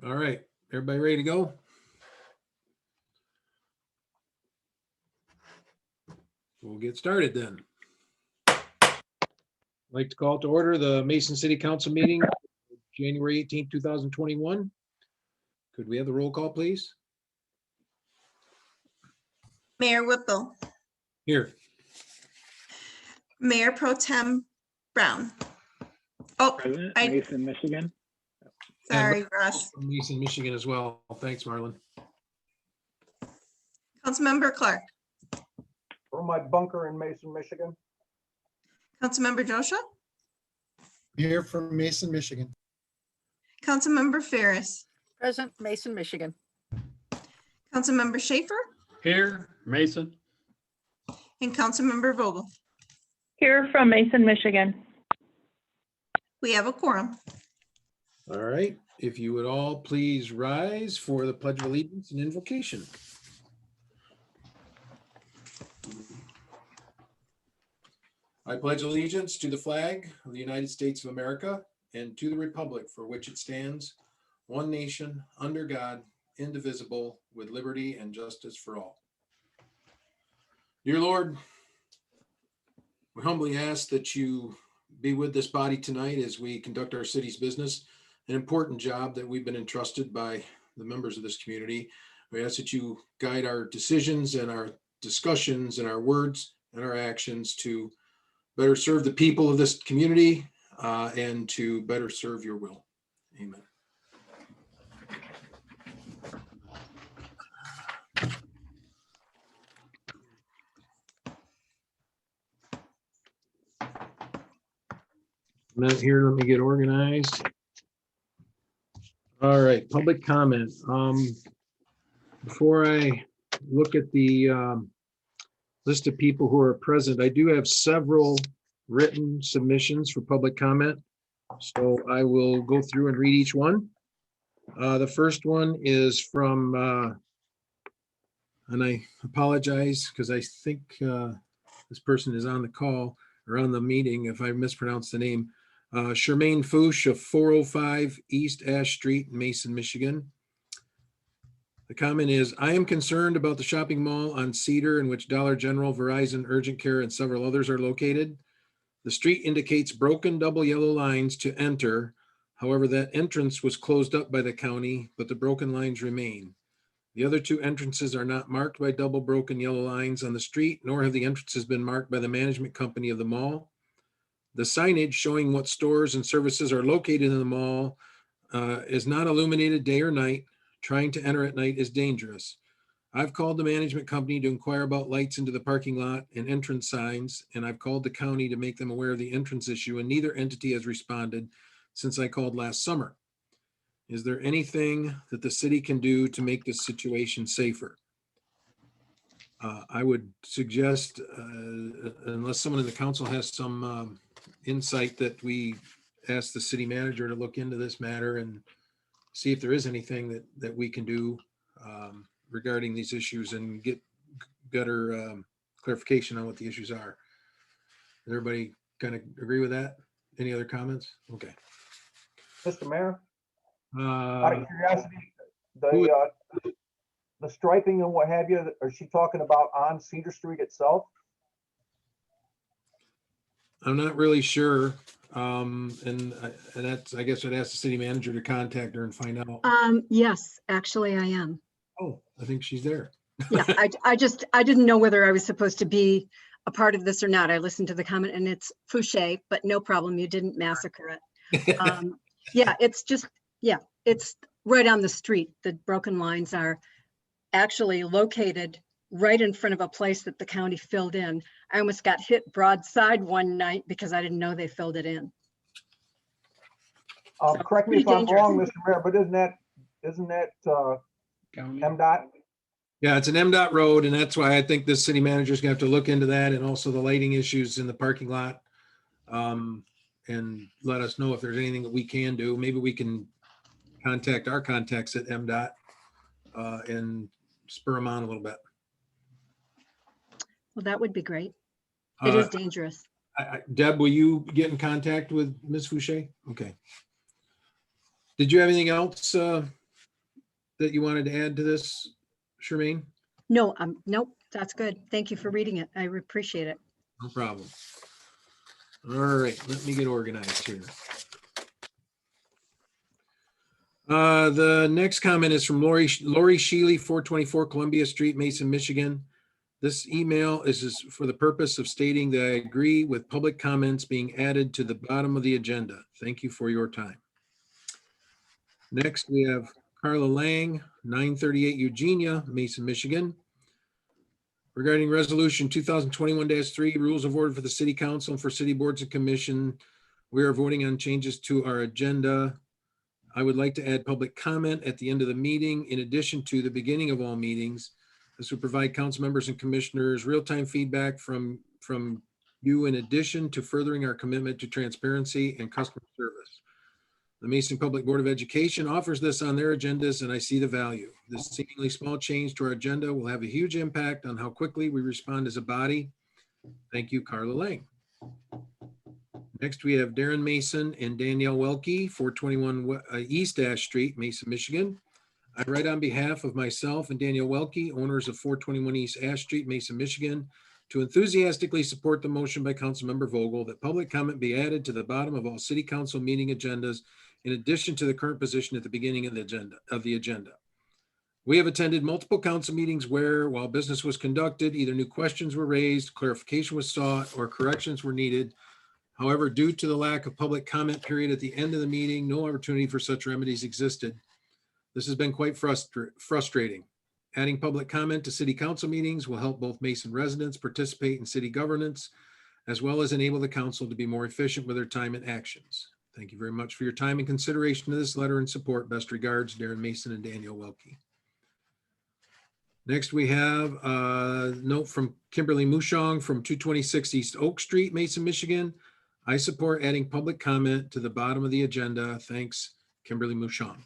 All right, everybody ready to go? We'll get started then. I'd like to call to order the Mason City Council meeting, January 18th, 2021. Could we have the roll call, please? Mayor Whipple, Here. Mayor Pro Tem Brown. Oh, President, I- Mason, Michigan. sorry, Russ. From Mason, Michigan as well. Thanks, Marlon. Councilmember Clark, From my bunker in Mason, Michigan. Councilmember Joshua, Here from Mason, Michigan. Councilmember Ferris, Present, Mason, Michigan. Councilmember Schaefer, Here, Mason. and Councilmember Vogel. Here from Mason, Michigan. We have a quorum. All right, if you would all please rise for the Pledge of Allegiance and invocation. I pledge allegiance to the flag of the United States of America and to the republic for which it stands, one nation, under God, indivisible, with liberty and justice for all. Dear Lord, we humbly ask that you be with this body tonight as we conduct our city's business, an important job that we've been entrusted by the members of this community. We ask that you guide our decisions and our discussions and our words and our actions to better serve the people of this community and to better serve your will. Amen. A minute here, let me get organized. All right, public comment. Before I look at the list of people who are present, I do have several written submissions for public comment. So I will go through and read each one. The first one is from, and I apologize because I think this person is on the call or on the meeting if I mispronounced the name. Charmaine Fouche of 405 East Ash Street, Mason, Michigan. The comment is, I am concerned about the shopping mall on Cedar in which Dollar General, Verizon, Urgent Care, and several others are located. The street indicates broken double yellow lines to enter. However, that entrance was closed up by the county, but the broken lines remain. The other two entrances are not marked by double broken yellow lines on the street, nor have the entrances been marked by the management company of the mall. The signage showing what stores and services are located in the mall is not illuminated day or night. Trying to enter at night is dangerous. I've called the management company to inquire about lights into the parking lot and entrance signs, and I've called the county to make them aware of the entrance issue, and neither entity has responded since I called last summer. Is there anything that the city can do to make this situation safer? I would suggest, unless someone in the council has some insight, that we ask the city manager to look into this matter and see if there is anything that we can do regarding these issues and get better clarification on what the issues are. Does everybody kind of agree with that? Any other comments? Okay. Mr. Mayor, out of Uh, curiosity, who- the striping and what have you, is she talking about on Cedar Street itself? I'm not really sure. And that's, I guess I'd ask the city manager to contact her and find out. Yes, actually I am. Oh, I think she's there. Yeah, I didn't know whether I was supposed to be a part of this or not. I listened to the comment and it's Fouché, but no problem. You didn't massacre it. Yeah, it's just, yeah, it's right on the street. The broken lines are actually located right in front of a place that the county filled in. I almost got hit broadside one night because I didn't know they filled it in. So, Correct me if pretty I'm wrong, dangerous. Mr. Mayor, but isn't that County. MDOT? Yeah, it's an MDOT road, and that's why I think the city manager's gonna have to look into that and also the lighting issues in the parking lot. And let us know if there's anything that we can do. Maybe we can contact our contacts at MDOT and spur them on a little bit. Well, that would be great. It is Uh, dangerous. Deb, will you get in contact with Ms. Fouché? Okay. Did you have anything else, that you wanted to add to this, Charmaine? No, nope, that's good. Thank you for reading it. I appreciate it. No problem. All right, let me get organized here. The next comment is from Lori Shealy, 424 Columbia Street, Mason, Michigan. This email is for the purpose of stating that I agree with public comments being added to the bottom of the agenda. Thank you for your time. Next, we have Carla Lang, 938 Eugenia, Mason, Michigan. Regarding resolution 2021-3, rules of order for the city council and for city boards and commission, we are voting on changes to our agenda. I would like to add public comment at the end of the meeting in addition to the beginning of all meetings. This would provide council members and commissioners real-time feedback from you in addition to furthering our commitment to transparency and customer service. The Mason Public Board of Education offers this on their agendas, and I see the value. This seemingly small change to our agenda will have a huge impact on how quickly we respond as a body. Thank you, Carla Lang. Next, we have Darren Mason and Danielle Welke, 421 East Ash Street, Mason, Michigan. I write on behalf of myself and Danielle Welke, owners of 421 East Ash Street, Mason, Michigan, to enthusiastically support the motion by Councilmember Vogel that public comment be added to the bottom of all city council meeting agendas in addition to the current position at the beginning of the agenda. We have attended multiple council meetings where, while business was conducted, either new questions were raised, clarification was sought, or corrections were needed. However, due to the lack of public comment period at the end of the meeting, no opportunity for such remedies existed. This has been quite frustrating. Adding public comment to city council meetings will help both Mason residents participate in city governance, as well as enable the council to be more efficient with their time and actions. Thank you very much for your time and consideration of this letter and support. Best regards, Darren Mason and Danielle Welke. Next, we have a note from Kimberly Mushong from 226 East Oak Street, Mason, Michigan. I support adding public comment to the bottom of the agenda. Thanks, Kimberly Mushong.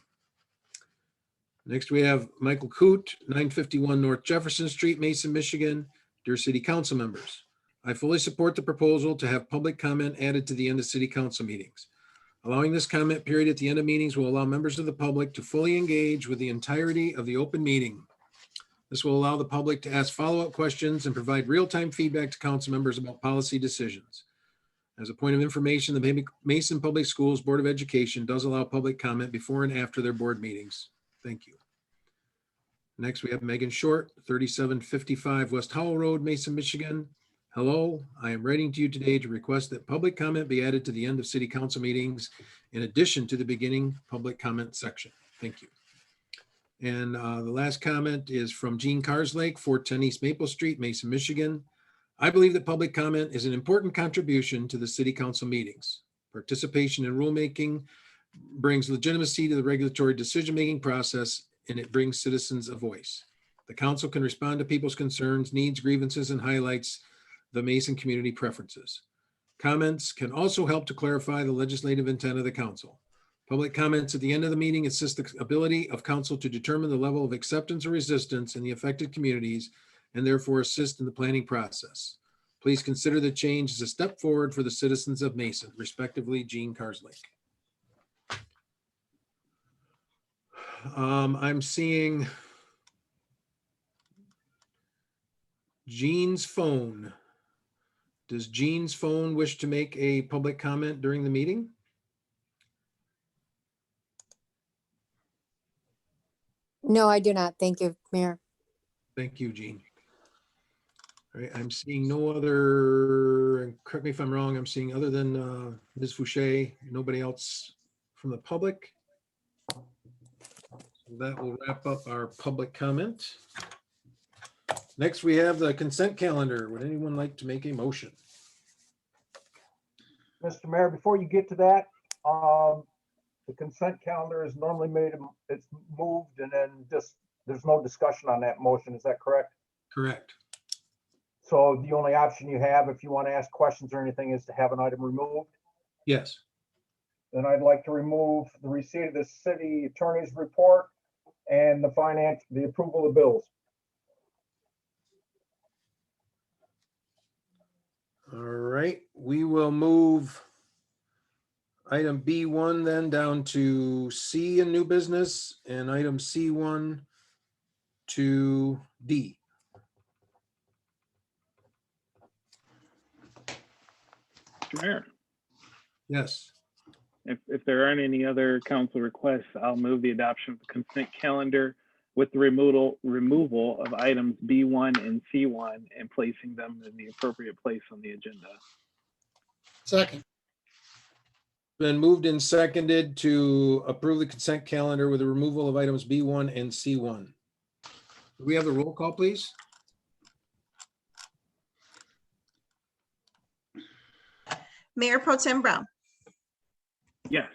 Next, we have Michael Coote, 951 North Jefferson Street, Mason, Michigan. Dear City Council members, I fully support the proposal to have public comment added to the end of City Council meetings. Allowing this comment period at the end of meetings will allow members of the public to fully engage with the entirety of the open meeting. This will allow the public to ask follow-up questions and provide real-time feedback to council members about policy decisions. As a point of information, the Mason Public Schools Board of Education does allow public comment before and after their board meetings. Thank you. Next, we have Megan Short, 3755 West Howell Road, Mason, Michigan. Hello, I am writing to you today to request that public comment be added to the end of city council meetings in addition to the beginning public comment section. Thank you. And the last comment is from Gene Carslake, 410 East Maple Street, Mason, Michigan. I believe that public comment is an important contribution to the city council meetings. Participation in rulemaking brings legitimacy to the regulatory decision-making process, and it brings citizens a voice. The council can respond to people's concerns, needs, grievances, and highlights the Mason community preferences. Comments can also help to clarify the legislative intent of the council. Public comments at the end of the meeting assist the ability of council to determine the level of acceptance or resistance in the affected communities and therefore assist in the planning process. Please consider the change as a step forward for the citizens of Mason, respectively, Gene Carslake. I'm seeing Gene's phone. Does Gene's phone wish to make a public comment during the meeting? No, I do not. Thank you, Mayor. Thank you, Gene. All right, I'm seeing no other, and correct me if I'm wrong, I'm seeing other than Ms. Fouché, nobody else from the public. So that will wrap up our public comment. Next, we have the consent calendar. Would anyone like to make a motion? Mr. Mayor, before you get to that, the consent calendar is normally made, it's moved and then just, there's no discussion on that motion. Is that correct? Correct. So the only option you have, if you want to ask questions or anything, is to have an item removed. Yes. Then I'd like to remove the receipt of the city attorney's report and the approval of bills. All right, we will move item B1 then down to C in new business and item C1 to D. Mr. Mayor, Yes, if there aren't any other council requests, I'll move the adoption of the consent calendar with the removal of items B1 and C1 and placing them in the appropriate place on the agenda. Second, been moved and seconded to approve the consent calendar with the removal of items B1 and C1. Do we have the roll call, please? Mayor Pro Tem Brown, Yes.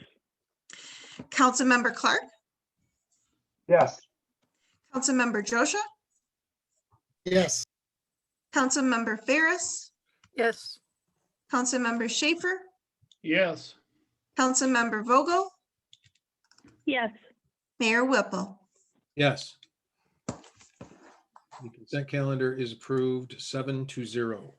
Councilmember Clark, Yes. Councilmember Josha, yes, Councilmember Ferris, Yes. Councilmember Schaefer, Yes. Councilmember Vogel, Yes. Mayor Whipple. Yes. The consent calendar is approved 7-0.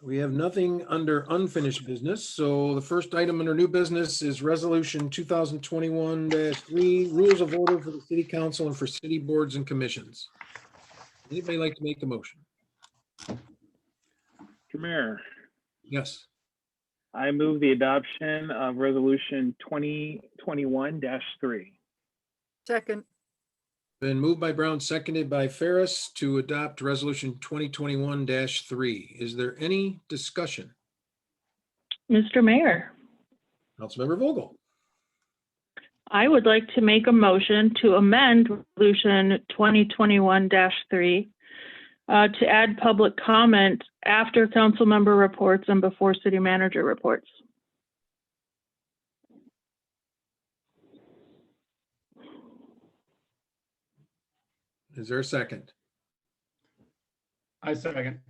We have nothing under unfinished business, so the first item under new business is Resolution 2021-3, Rules of Order for the City Council and for city boards and commissions. Anybody like to make a motion? Mr. Mayor, Yes, I move the adoption of resolution 2021-3. Second. been moved by Brown, seconded by Ferris to adopt Resolution 2021-3. Is there any discussion? Mr. Mayor, Councilmember Vogel. I would like to make a motion to amend Resolution 2021-3 to add public comment after council member reports and before city manager reports. Is there a second? I second.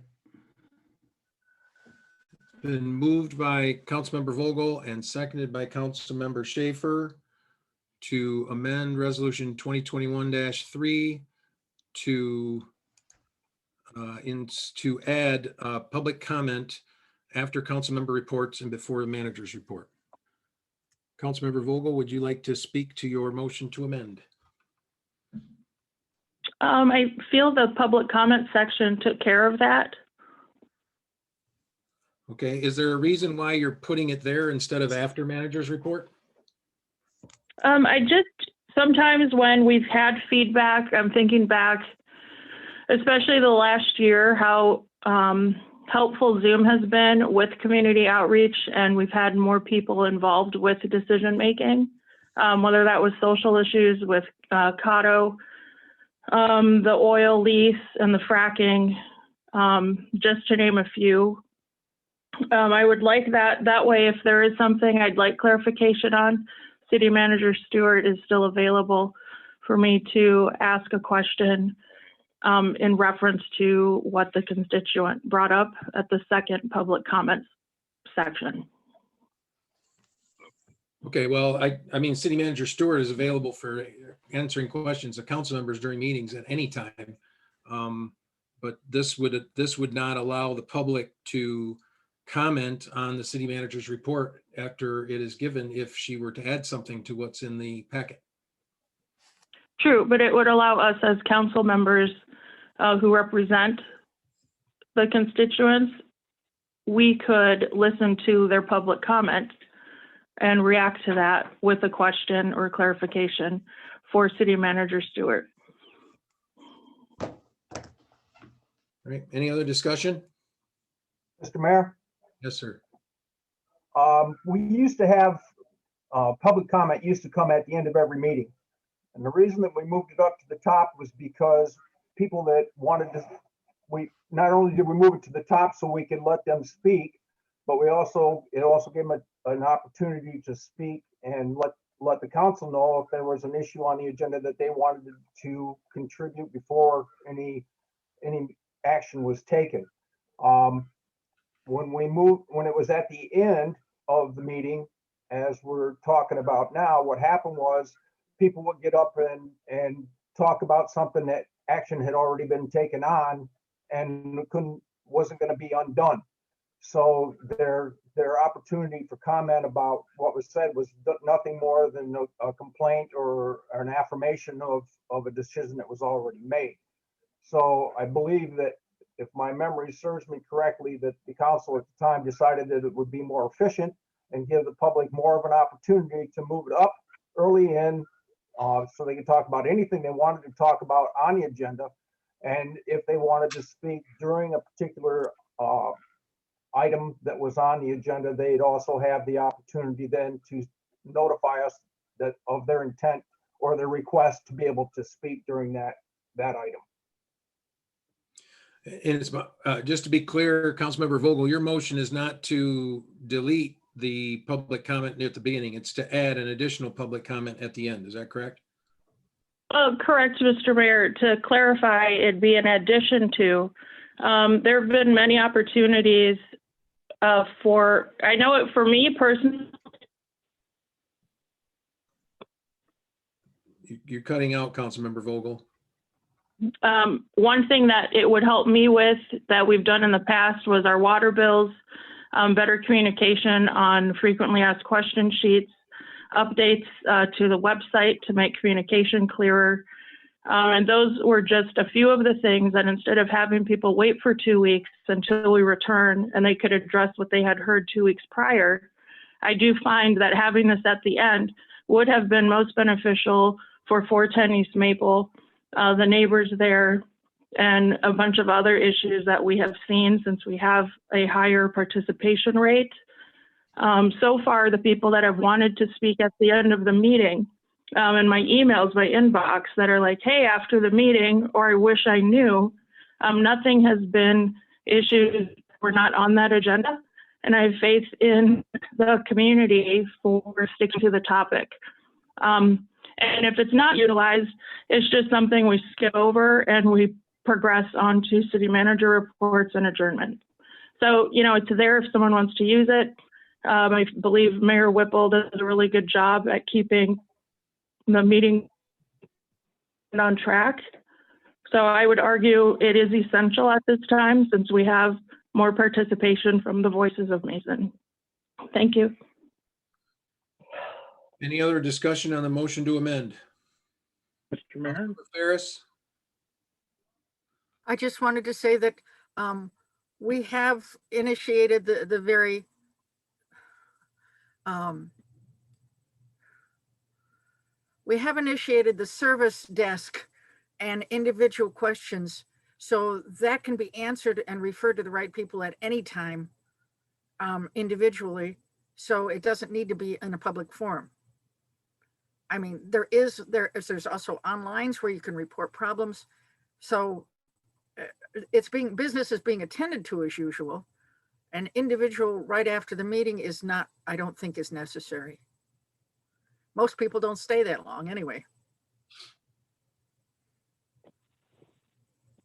Been moved by Councilmember Vogel and seconded by Councilmember Schaefer to amend Resolution 2021-3 to to add public comment after council member reports and before the manager's report. Councilmember Vogel, would you like to speak to your motion to amend? I feel the public comment section took care of that. Okay, is there a reason why you're putting it there instead of after manager's report? I just, sometimes when we've had feedback, I'm thinking back, especially the last year, how helpful Zoom has been with community outreach, and we've had more people involved with decision making, whether that was social issues with Cotto, the oil lease and the fracking, just to name a few. I would like that way, if there is something I'd like clarification on, City Manager Stewart is still available for me to ask a question in reference to what the constituent brought up at the second public comments section. Okay, well, I mean, City Manager Stewart is available for answering questions of council members during meetings at any time. But this would not allow the public to comment on the city manager's report after it is given if she were to add something to what's in the packet. True, but it would allow us as council members who represent the constituents, we could listen to their public comment and react to that with a question or clarification for City Manager Stewart. All right, any other discussion? Mr. Mayor, Yes, sir. we used to have, public comment used to come at the end of every meeting. And the reason that we moved it up to the top was because people that wanted to, not only did we move it to the top so we could let them speak, but it also gave them an opportunity to speak and let the council know if there was an issue on the agenda that they wanted to contribute before any action was taken. When it was at the end of the meeting, as we're talking about now, what happened was people would get up and talk about something that action had already been taken on and wasn't going to be undone. So there their opportunity for comment about what was said was nothing more than a complaint or an affirmation of a decision that was already made. So I believe that, if my memory serves me correctly, that the council at the time decided that it would be more efficient and give the public more of an opportunity to move it up early in, so they could talk about anything they wanted to talk about on the agenda. And if they wanted to speak during a particular item that was on the agenda, they'd also have the opportunity then to notify us that of their intent or their request to be able to speak during that item. And it's, just to be clear, Councilmember Vogel, your motion is not to delete the public comment at the beginning. It's to add an additional public comment at the end. Is that correct? Correct, Mr. Mayor. To clarify, it'd be in addition to. There have been many opportunities I know it for me personally. You're cutting out, Councilmember Vogel. One thing that it would help me with that we've done in the past was our water bills, better communication on frequently asked question sheets, updates to the website to make communication clearer. And those were just a few of the things that, instead of having people wait for 2 weeks until we return and they could address what they had heard 2 weeks prior, I do find that having this at the end would have been most beneficial for 410 East Maple, the neighbors there, and a bunch of other issues that we have seen since we have a higher participation rate. So far, the people that have wanted to speak at the end of the meeting, in my emails, my inbox, that are like, hey, after the meeting, or I wish I knew, nothing has been issued. We're not on that agenda. And I have faith in the community for sticking to the topic. And if it's not utilized, it's just something we skip over and we progress on to city manager reports and adjournment. So, it's there if someone wants to use it. I believe Mayor Whipple does a really good job at keeping the meeting on track. So I would argue it is essential at this time, since we have more participation from the voices of Mason. Thank you. Any other discussion on the motion to amend? Mr. Mayor? Councilmember Ferris? I just wanted to say that we have initiated the very we have initiated the service desk and individual questions, so that can be answered and referred to the right people at any time individually. So it doesn't need to be in a public forum. I mean, there's also onlines where you can report problems. So business is being attended to as usual. An individual right after the meeting is not, I don't think, is necessary. Most people don't stay that long anyway.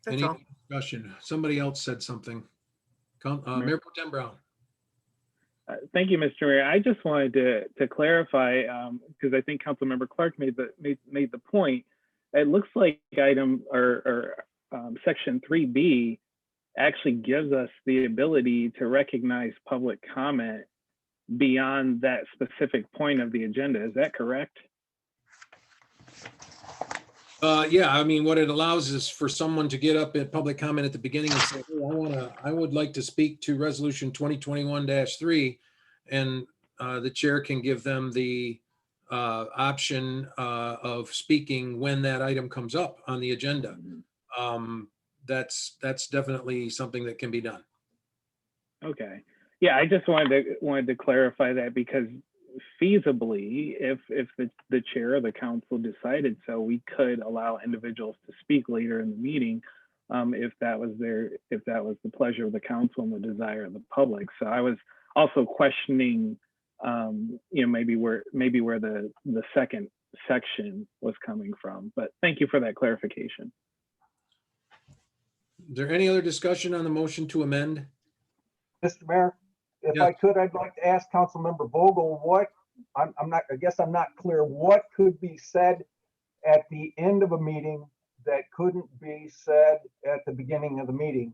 That's Any all. discussion? Somebody else said something. Mayor Pro Tem Brown. Thank you, Mr. Mayor. I just wanted to clarify, because I think Councilmember Clark made the point. It looks like section 3B actually gives us the ability to recognize public comment beyond that specific point of the agenda. Is that correct? Yeah, I mean, what it allows is for someone to get up at public comment at the beginning and say, hey, I would like to speak to resolution 2021-3, and the chair can give them the option of speaking when that item comes up on the agenda. That's definitely something that can be done. Okay. Yeah, I just wanted to clarify that, because feasibly, if the chair of the council decided so, we could allow individuals to speak later in the meeting, if that was the pleasure of the council and the desire of the public. So I was also questioning, maybe where the second section was coming from. But thank you for that clarification. Is there any other discussion on the motion to amend? Mr. Mayor, if Yeah. I could, I'd like to ask Councilmember Vogel I guess I'm not clear, what could be said at the end of a meeting that couldn't be said at the beginning of the meeting?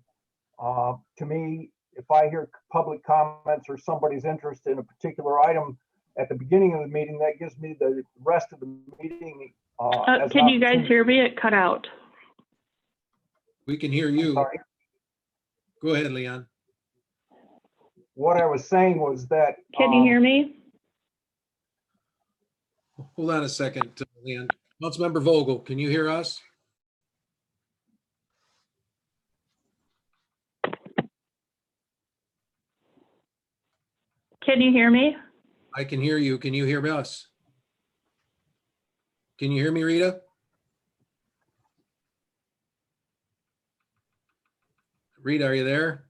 To me, if I hear public comments or somebody's interest in a particular item at the beginning of the meeting, that gives me the rest of the meeting. as Can you guys opportunity. hear me? It cut out. We can hear you. Sorry. Go ahead, Leon. What I was saying was that. Can you hear me? Hold on a second, Leon. Councilmember Vogel, can you hear us? Can you hear me? I can hear you. Can you hear us? Can you hear me, Rita? Rita, are you there?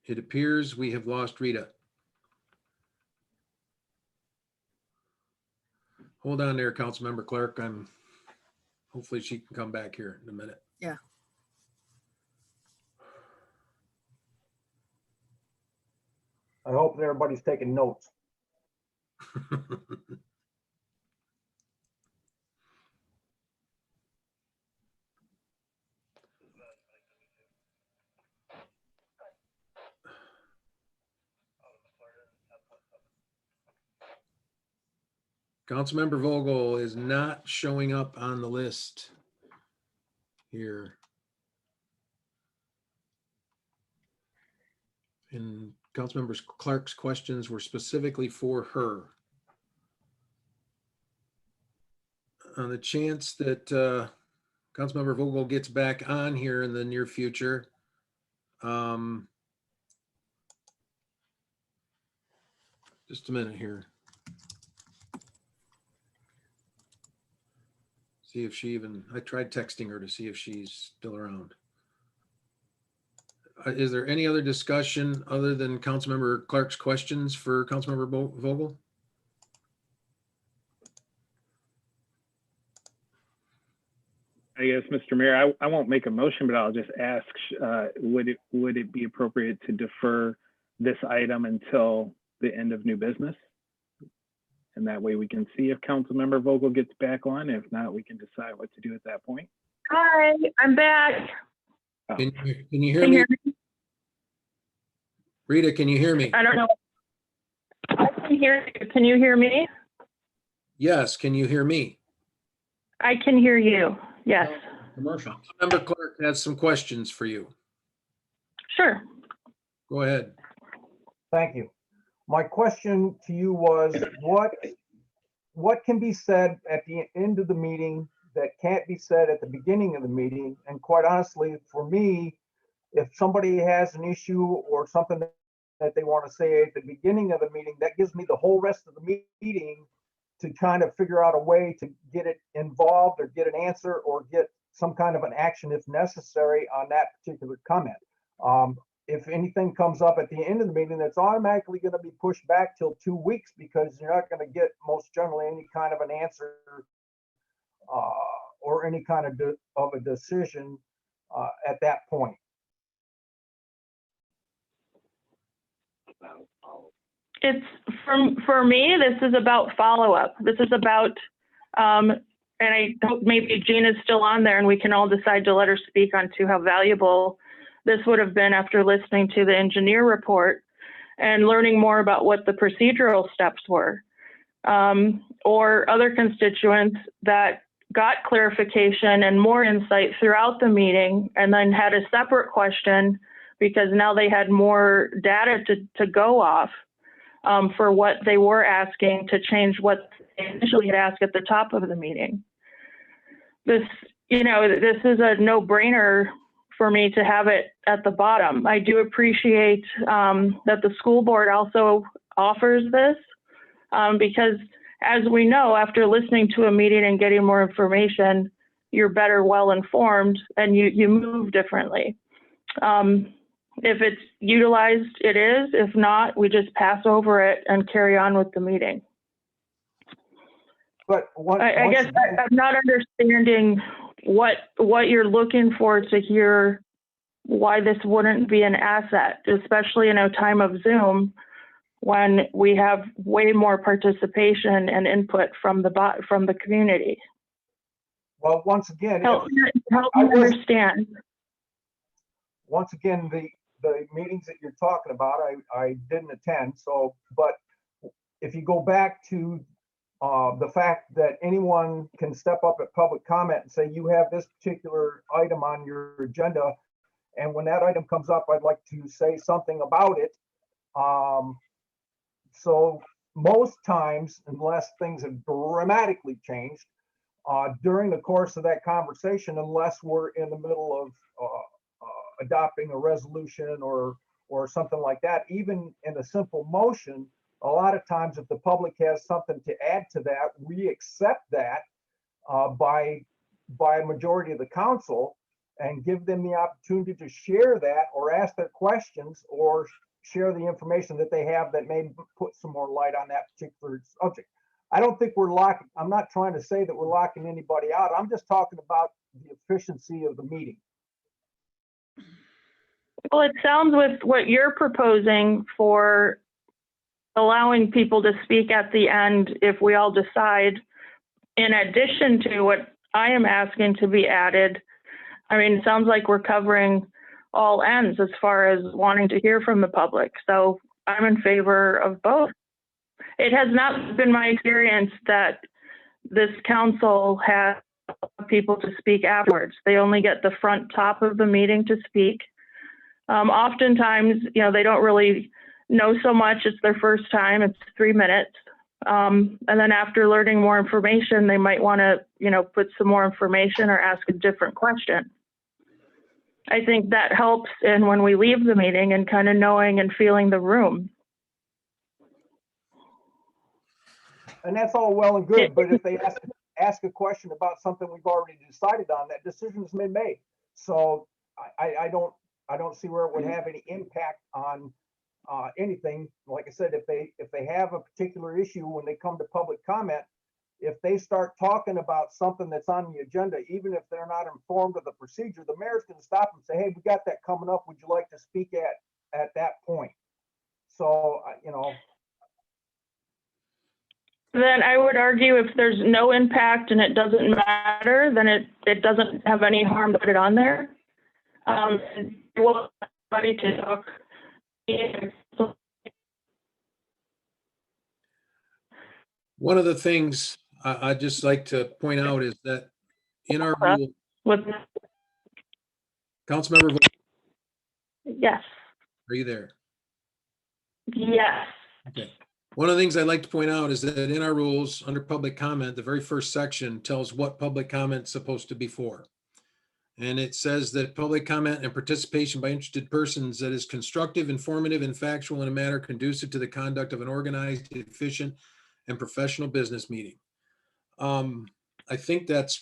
It appears we have lost Rita. Hold on there, Councilmember Clark. Hopefully she can come back here in a minute. Yeah. I hope that everybody's taking notes. Councilmember Vogel is not showing up on the list here. And Councilmember Clark's questions were specifically for her. On the chance that Councilmember Vogel gets back on here in the near future, just a minute here. See if she even, I tried texting her to see if she's still around. Is there any other discussion other than Councilmember Clark's questions for Councilmember Vogel? I guess, Mr. Mayor, I won't make a motion, but I'll just ask, would it be appropriate to defer this item until the end of new business? And that way we can see if Councilmember Vogel gets back on. If not, we can decide what to do at that point. Hi, I'm back. Oh. Can you hear Can you me? hear me? Rita, can you hear me? I don't know. I can hear you. Can you hear me? Yes, can you hear me? I can hear you. Yes. Commercial. Councilmember Clark has some questions for you. Sure. Go ahead. Thank you. My question to you was, what can be said at the end of the meeting that can't be said at the beginning of the meeting? And quite honestly, for me, if somebody has an issue or something that they want to say at the beginning of the meeting, that gives me the whole rest of the meeting to kind of figure out a way to get it involved or get an answer or get some kind of an action if necessary on that particular comment. If anything comes up at the end of the meeting, that's automatically going to be pushed back till 2 weeks because you're not going to get most generally any kind of an answer or any kind of a decision at that point. It's for me, this is about follow-up. This is about, and I hope maybe Jean is still on there and we can all decide to let her speak on to how valuable this would have been after listening to the engineer report and learning more about what the procedural steps were, or other constituents that got clarification and more insight throughout the meeting and then had a separate question because now they had more data to go off for what they were asking to change what they initially had asked at the top of the meeting. This is a no-brainer for me to have it at the bottom. I do appreciate that the school board also offers this because as we know, after listening to a meeting and getting more information, you're better well-informed and you move differently. If it's utilized, it is. If not, we just pass over it and carry on with the meeting. But I guess I'm not understanding what you're looking for to hear why this wouldn't be an asset, especially in a time of Zoom when we have way more participation and input from the community. Well, once again, Help help I me was- understand. once again, the meetings that you're talking about, I didn't attend, so, but if you go back to the fact that anyone can step up at public comment and say, you have this particular item on your agenda, and when that item comes up, I'd like to say something about it. So most times, unless things have dramatically changed, during the course of that conversation, unless we're in the middle of adopting a resolution or something like that, even in a simple motion, a lot of times if the public has something to add to that, we accept that by a majority of the council and give them the opportunity to share that or ask their questions or share the information that they have that may put some more light on that particular subject. I don't think we're locking, I'm not trying to say that we're locking anybody out. I'm just talking about the efficiency of the meeting. Well, it sounds with what you're proposing for allowing people to speak at the end, if we all decide, in addition to what I am asking to be added, I mean, it sounds like we're covering all ends as far as wanting to hear from the public. So I'm in favor of both. It has not been my experience that this council has people to speak afterwards. They only get the front top of the meeting to speak. Oftentimes, you know, they don't really know so much. It's their first time. It's 3 minutes. And then after learning more information, they might want to, you know, put some more information or ask a different question. I think that helps in when we leave the meeting and kind of knowing and feeling the room. And that's all well and good, but if they ask a question about something we've already decided on, that decision's been made. So I don't see where it would have any impact on anything. Like I said, if they have a particular issue when they come to public comment, if they start talking about something that's on the agenda, even if they're not informed of the procedure, the mayor's going to stop and say, hey, we got that coming up. Would you like to speak at that point? So, you know. Then I would argue if there's no impact and it doesn't matter, then it doesn't have any harm to put it on there. Well, somebody to talk. One of the things I'd just like to point out is that in our rule, With, Councilmember, yes, are you there? yes. Okay. One of the things I'd like to point out is that in our rules, under public comment, the very first section tells what public comment is supposed to be for. And it says that public comment and participation by interested persons that is constructive, informative, and factual in a manner conducive to the conduct of an organized, efficient, and professional business meeting. I think that,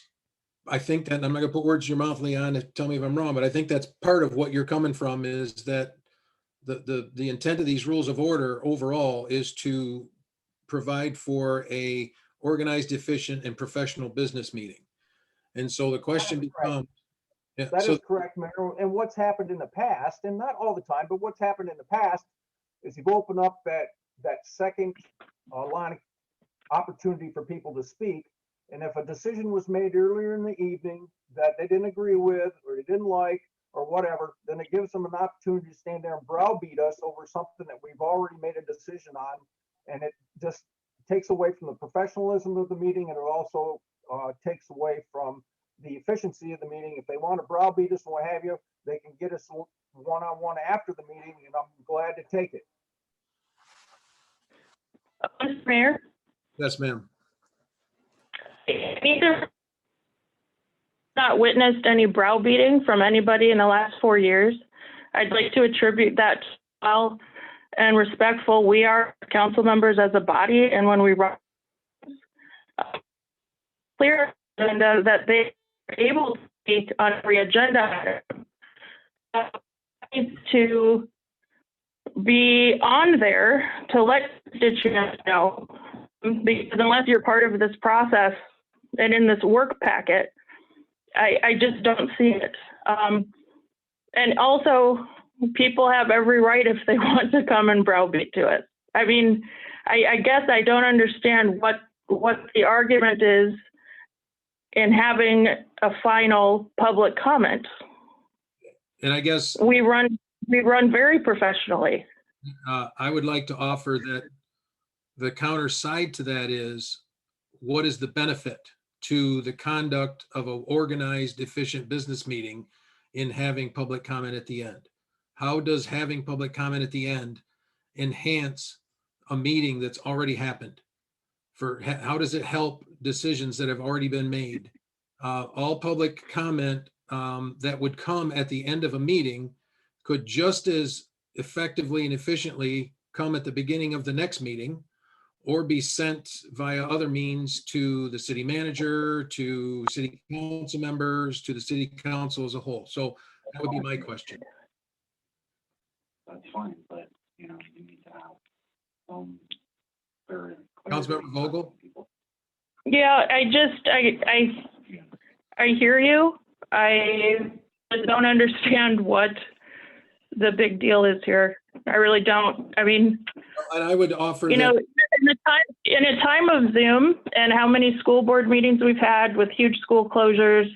and I'm not gonna put words in your mouth, Leon, tell me if I'm wrong, but I think that's part of what you're coming from, is that the intent of these rules of order overall is to provide for a organized, efficient, and professional business meeting. And so the question becomes, That is correct, Mayor. And what's happened in the past, and not all the time, but what's happened in the past is you've opened up that second line of opportunity for people to speak. And if a decision was made earlier in the evening that they didn't agree with, or they didn't like, or whatever, then it gives them an opportunity to stand there and browbeat us over something that we've already made a decision on. And it just takes away from the professionalism of the meeting, and it also takes away from the efficiency of the meeting. If they want to browbeat us and what have you, they can get us one-on-one after the meeting, and I'm glad to take it. Mr. Mayor, yes, ma'am. neither not witnessed any browbeating from anybody in the last 4 years. I'd like to attribute that to well and respectful. We are council members as a body, and when we run clear agenda that they are able to speak on every agenda item, to be on there to let constituents know, because unless you're part of this process and in this work packet, I just don't see it. And also, people have every right if they want to come and browbeat to it. I mean, I guess I don't understand what the argument is in having a final public comment. And I guess We run very professionally. I would like to offer that the counter side to that is, what is the benefit to the conduct of an organized, efficient business meeting in having public comment at the end? How does having public comment at the end enhance a meeting that's already happened? How does it help decisions that have already been made? All public comment that would come at the end of a meeting could just as effectively and efficiently come at the beginning of the next meeting, or be sent via other means to the city manager, to city council members, to the city council as a whole. So that would be my question. That's fine, but you need to have some very. Councilmember Vogel? Yeah, I hear you. I just don't understand what the big deal is here. I really don't. I mean, And I would offer you that, know, in a time of Zoom and how many school board meetings we've had with huge school closures,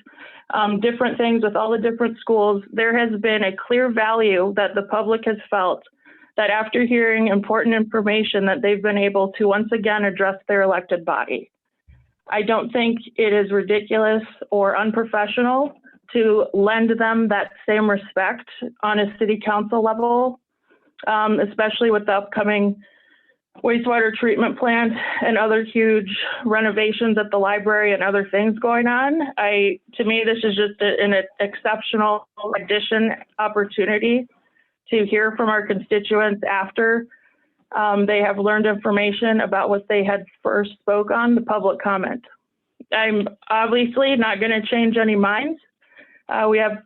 different things with all the different schools, there has been a clear value that the public has felt that after hearing important information that they've been able to once again address their elected body. I don't think it is ridiculous or unprofessional to lend them that same respect on a city council level, especially with the upcoming wastewater treatment plant and other huge renovations at the library and other things going on. To me, this is just an exceptional addition opportunity to hear from our constituents after they have learned information about what they had first spoke on, the public comment. I'm obviously not going to change any minds. We have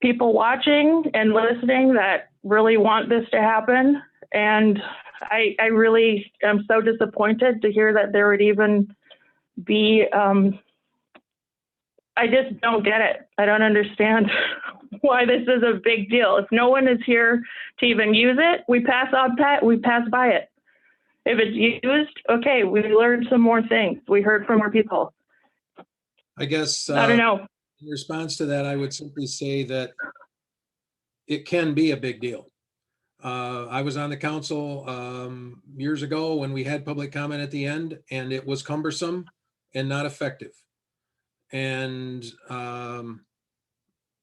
people watching and listening that really want this to happen. And I really am so disappointed to hear that there would even be, I just don't get it. I don't understand why this is a big deal. If no one is here to even use it, we pass by it. If it's used, okay, we learned some more things. We heard from more people. I guess, I don't know. in response to that, I would simply say that it can be a big deal. I was on the council years ago when we had public comment at the end, and it was cumbersome and not effective. And I'm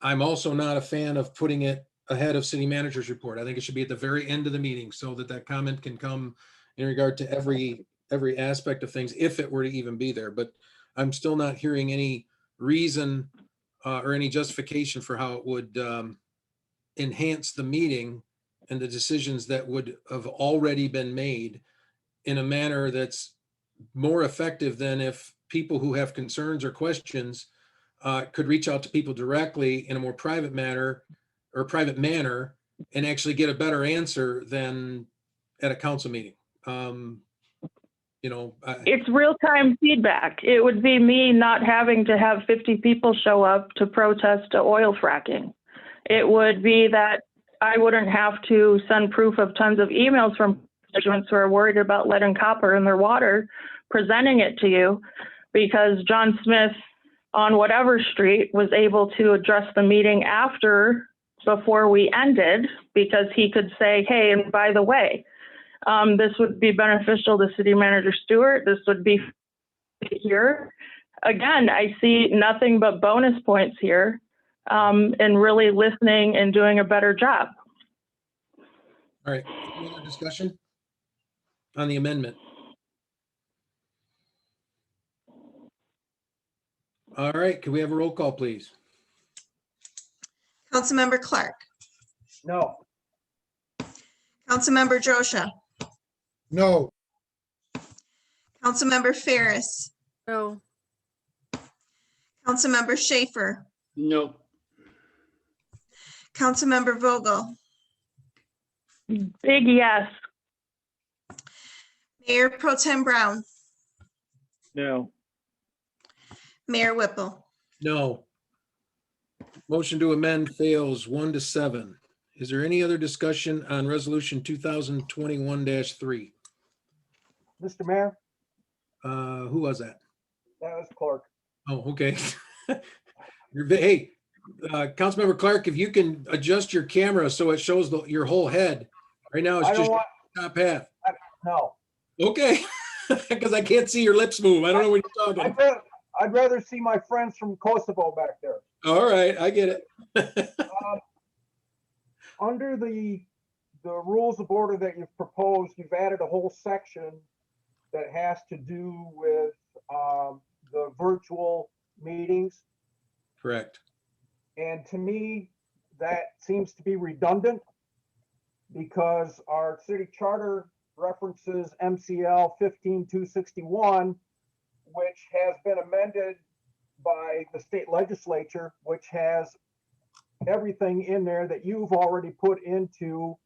also not a fan of putting it ahead of city manager's report. I think it should be at the very end of the meeting so that that comment can come in regard to every aspect of things, if it were to even be there. But I'm still not hearing any reason or any justification for how it would enhance the meeting and the decisions that would have already been made in a manner that's more effective than if people who have concerns or questions could reach out to people directly in a more private manner and actually get a better answer than at a council meeting. It's real-time feedback. It would be me not having to have 50 people show up to protest oil fracking. It would be that I wouldn't have to send proof of tons of emails from constituents who are worried about lead and copper in their water, presenting it to you, because John Smith on whatever street was able to address the meeting before we ended, because he could say, hey, and by the way, this would be beneficial to City Manager Stewart. This would be here. Again, I see nothing but bonus points here in really listening and doing a better job. All right, any other discussion on the amendment? All right, can we have a roll call, please? Councilmember Clark, No. Councilmember Drosha, No. Councilmember Ferris, No, Councilmember Schaefer, No. Councilmember Vogel, Big yes. Mayor Pro Tem Brown, No. Mayor Whipple. No. Motion to amend fails 1-7. Is there any other discussion on resolution 2021-3? Mr. Mayor, Who was that? that was Clark. Oh, okay. Hey, Councilmember Clark, if you can adjust your camera so it shows your whole head. Right now, it's I don't just want, top half. no. Okay, because I can't see your lips move. I don't know what you're talking. I'd rather see my friends from Kosovo back there. All right, I get it. Under the rules of order that you've proposed, you've added a whole section that has to do with the virtual meetings. Correct. And to me, that seems to be redundant because our city charter references MCL 15261, which has been amended by the state legislature, which has everything in there that you've already put into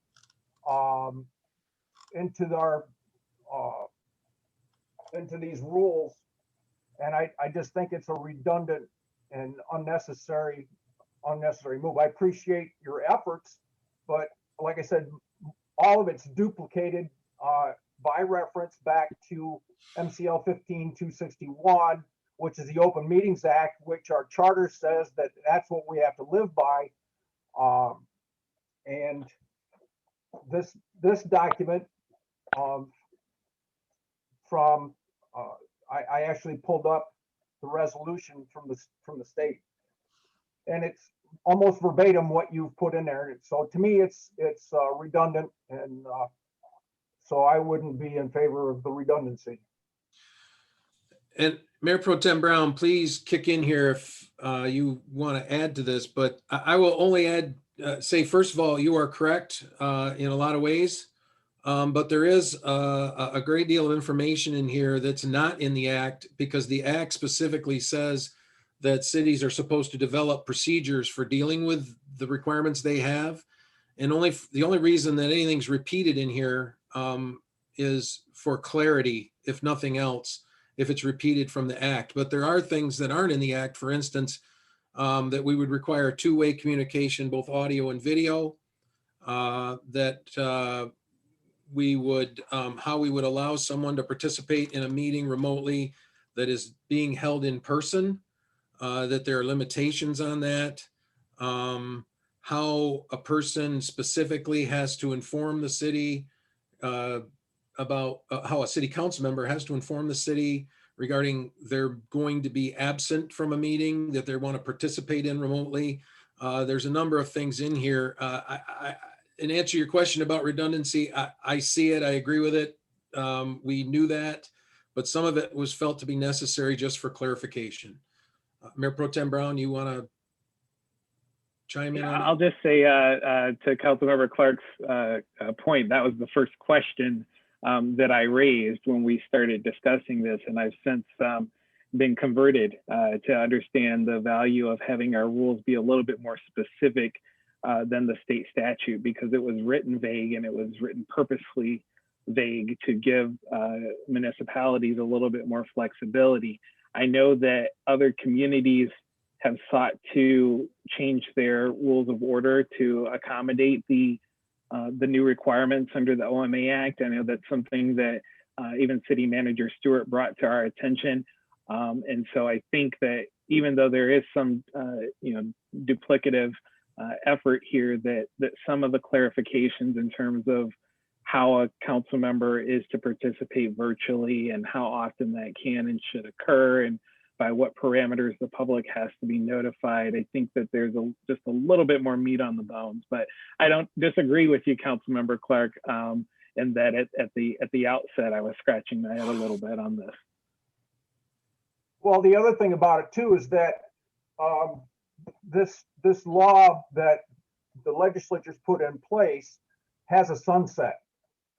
these rules. And I just think it's a redundant and unnecessary move. I appreciate your efforts, but like I said, all of it's duplicated by reference back to MCL 15261, which is the Open Meetings Act, which our charter says that that's what we have to live by. And this document I actually pulled up the resolution from the state, and it's almost verbatim what you've put in there. So to me, it's redundant, and so I wouldn't be in favor of the redundancy. And Mayor Pro Tem Brown, please kick in here if you want to add to this, but I will only add, say, first of all, you are correct in a lot of ways, but there is a great deal of information in here that's not in the act, because the act specifically says that cities are supposed to develop procedures for dealing with the requirements they have. And the only reason that anything's repeated in here is for clarity, if nothing else, if it's repeated from the act. But there are things that aren't in the act, for instance, that we would require two-way communication, both audio and video, that we would, how we would allow someone to participate in a meeting remotely that is being held in person, that there are limitations on that, how a person specifically has to inform the city about how a city council member has to inform the city regarding they're going to be absent from a meeting that they want to participate in remotely. There's a number of things in here. In answer to your question about redundancy, I see it. I agree with it. We knew that, but some of it was felt to be necessary just for clarification. Mayor Pro Tem Brown, you want to chime in on it? I'll just say to Councilmember Clark's point, that was the first question that I raised when we started discussing this, and I've since been converted to understand the value of having our rules be a little bit more specific than the state statute, because it was written vague, and it was written purposefully vague to give municipalities a little bit more flexibility. I know that other communities have sought to change their rules of order to accommodate the new requirements under the OMA Act. I know that's something that even City Manager Stewart brought to our attention. And so I think that even though there is some duplicative effort here, that some of the clarifications in terms of how a council member is to participate virtually and how often that can and should occur, and by what parameters the public has to be notified. I think that there's just a little bit more meat on the bones, but I don't disagree with you, Councilmember Clark, and that at the outset, I was scratching my head a little bit on this. Well, the other thing about it too is that this law that the legislature's put in place has a sunset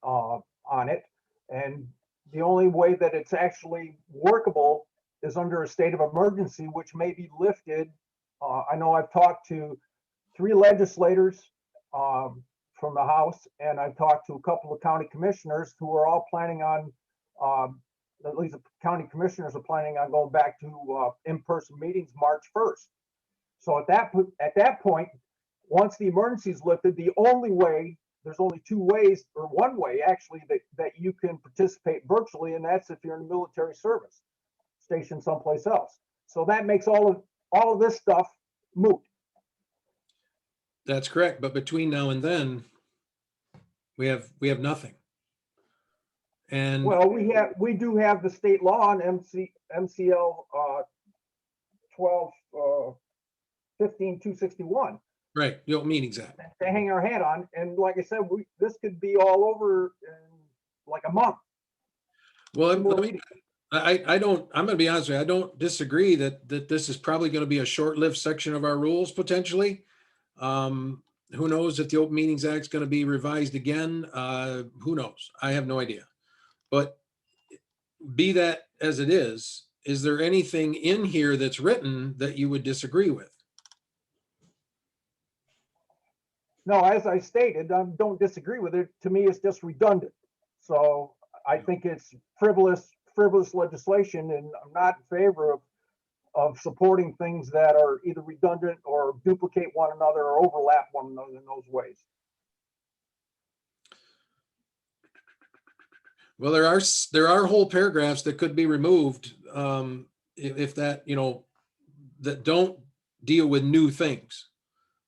on it, and the only way that it's actually workable is under a state of emergency, which may be lifted. I know I've talked to 3 legislators from the House, and I've talked to a couple of county commissioners who are all planning on, at least the county commissioners are planning on going back to in-person meetings March 1st. So at that point, once the emergency is lifted, the only way, there's only 2 ways, or 1 way actually, that you can participate virtually, and that's if you're in the military service, stationed someplace else. So that makes all of this stuff moot. That's correct. But between now and then, we have nothing. And Well, we do have the state law on MCL 12, 15-261 right, the Open Meetings Act. to hang our hat on. And like I said, this could be all over in like a month. Well, Two more let me, meetings. I don't, I'm gonna be honest with you, I don't disagree that this is probably gonna be a short-lived section of our rules potentially. Who knows if the Open Meetings Act is gonna be revised again? Who knows? I have no idea. But be that as it is there anything in here that's written that you would disagree with? No, as I stated, I don't disagree with it. To me, it's just redundant. So I think it's frivolous legislation, and I'm not in favor of supporting things that are either redundant or duplicate one another or overlap one another in those ways. Well, there are whole paragraphs that could be removed, if that, that don't deal with new things.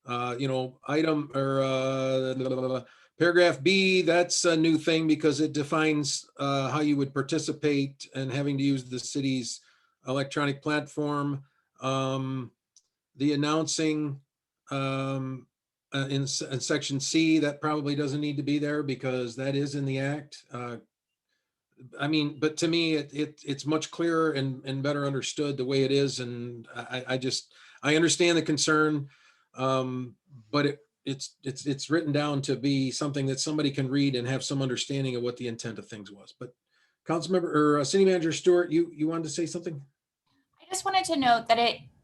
Item or paragraph B, that's a new thing because it defines how you would participate and having to use the city's electronic platform. The announcing in section C, that probably doesn't need to be there because that is in the act. I mean, but to me, it's much clearer and better understood the way it is. And I understand the concern, but it's written down to be something that somebody can read and have some understanding of what the intent of things was. But Councilmember or City Manager Stewart, you wanted to say something? I just wanted to note that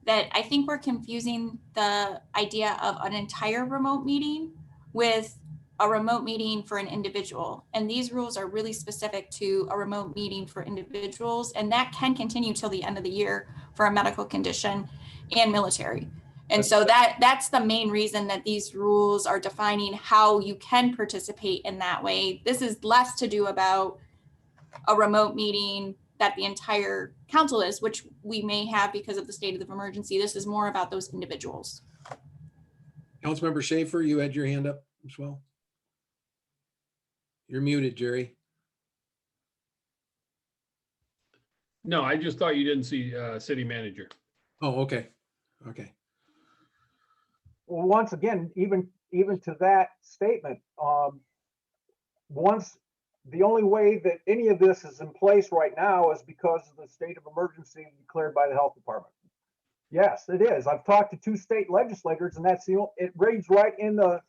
I think we're confusing the idea of an entire remote meeting with a remote meeting for an individual. And these rules are really specific to a remote meeting for individuals. And that can continue till the end of the year for a medical condition and military. And so that's the main reason that these rules are defining how you can participate in that way. This is less to do about a remote meeting that the entire council is, which we may have because of the state of emergency. This is more about those individuals. Councilmember Schaefer, you had your hand up as well. You're muted, Jerry. No, I just thought you didn't see city manager. Oh, okay. Okay. Well, once again, even to that statement, the only way that any of this is in place right now is because of the state of emergency declared by the health department. Yes, it is. I've talked to 2 state legislators, and it reads right in the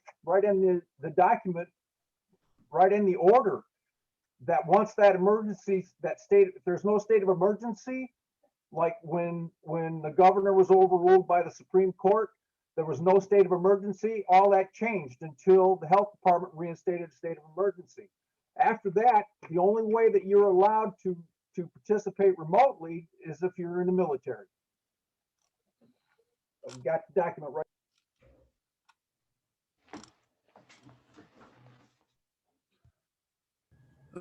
document, right in the order, that once that emergency, if there's no state of emergency, like when the governor was overruled by the Supreme Court, there was no state of emergency. All that changed until the health department reinstated a state of emergency. After that, the only way that you're allowed to participate remotely is if you're in the military. I've got the document right.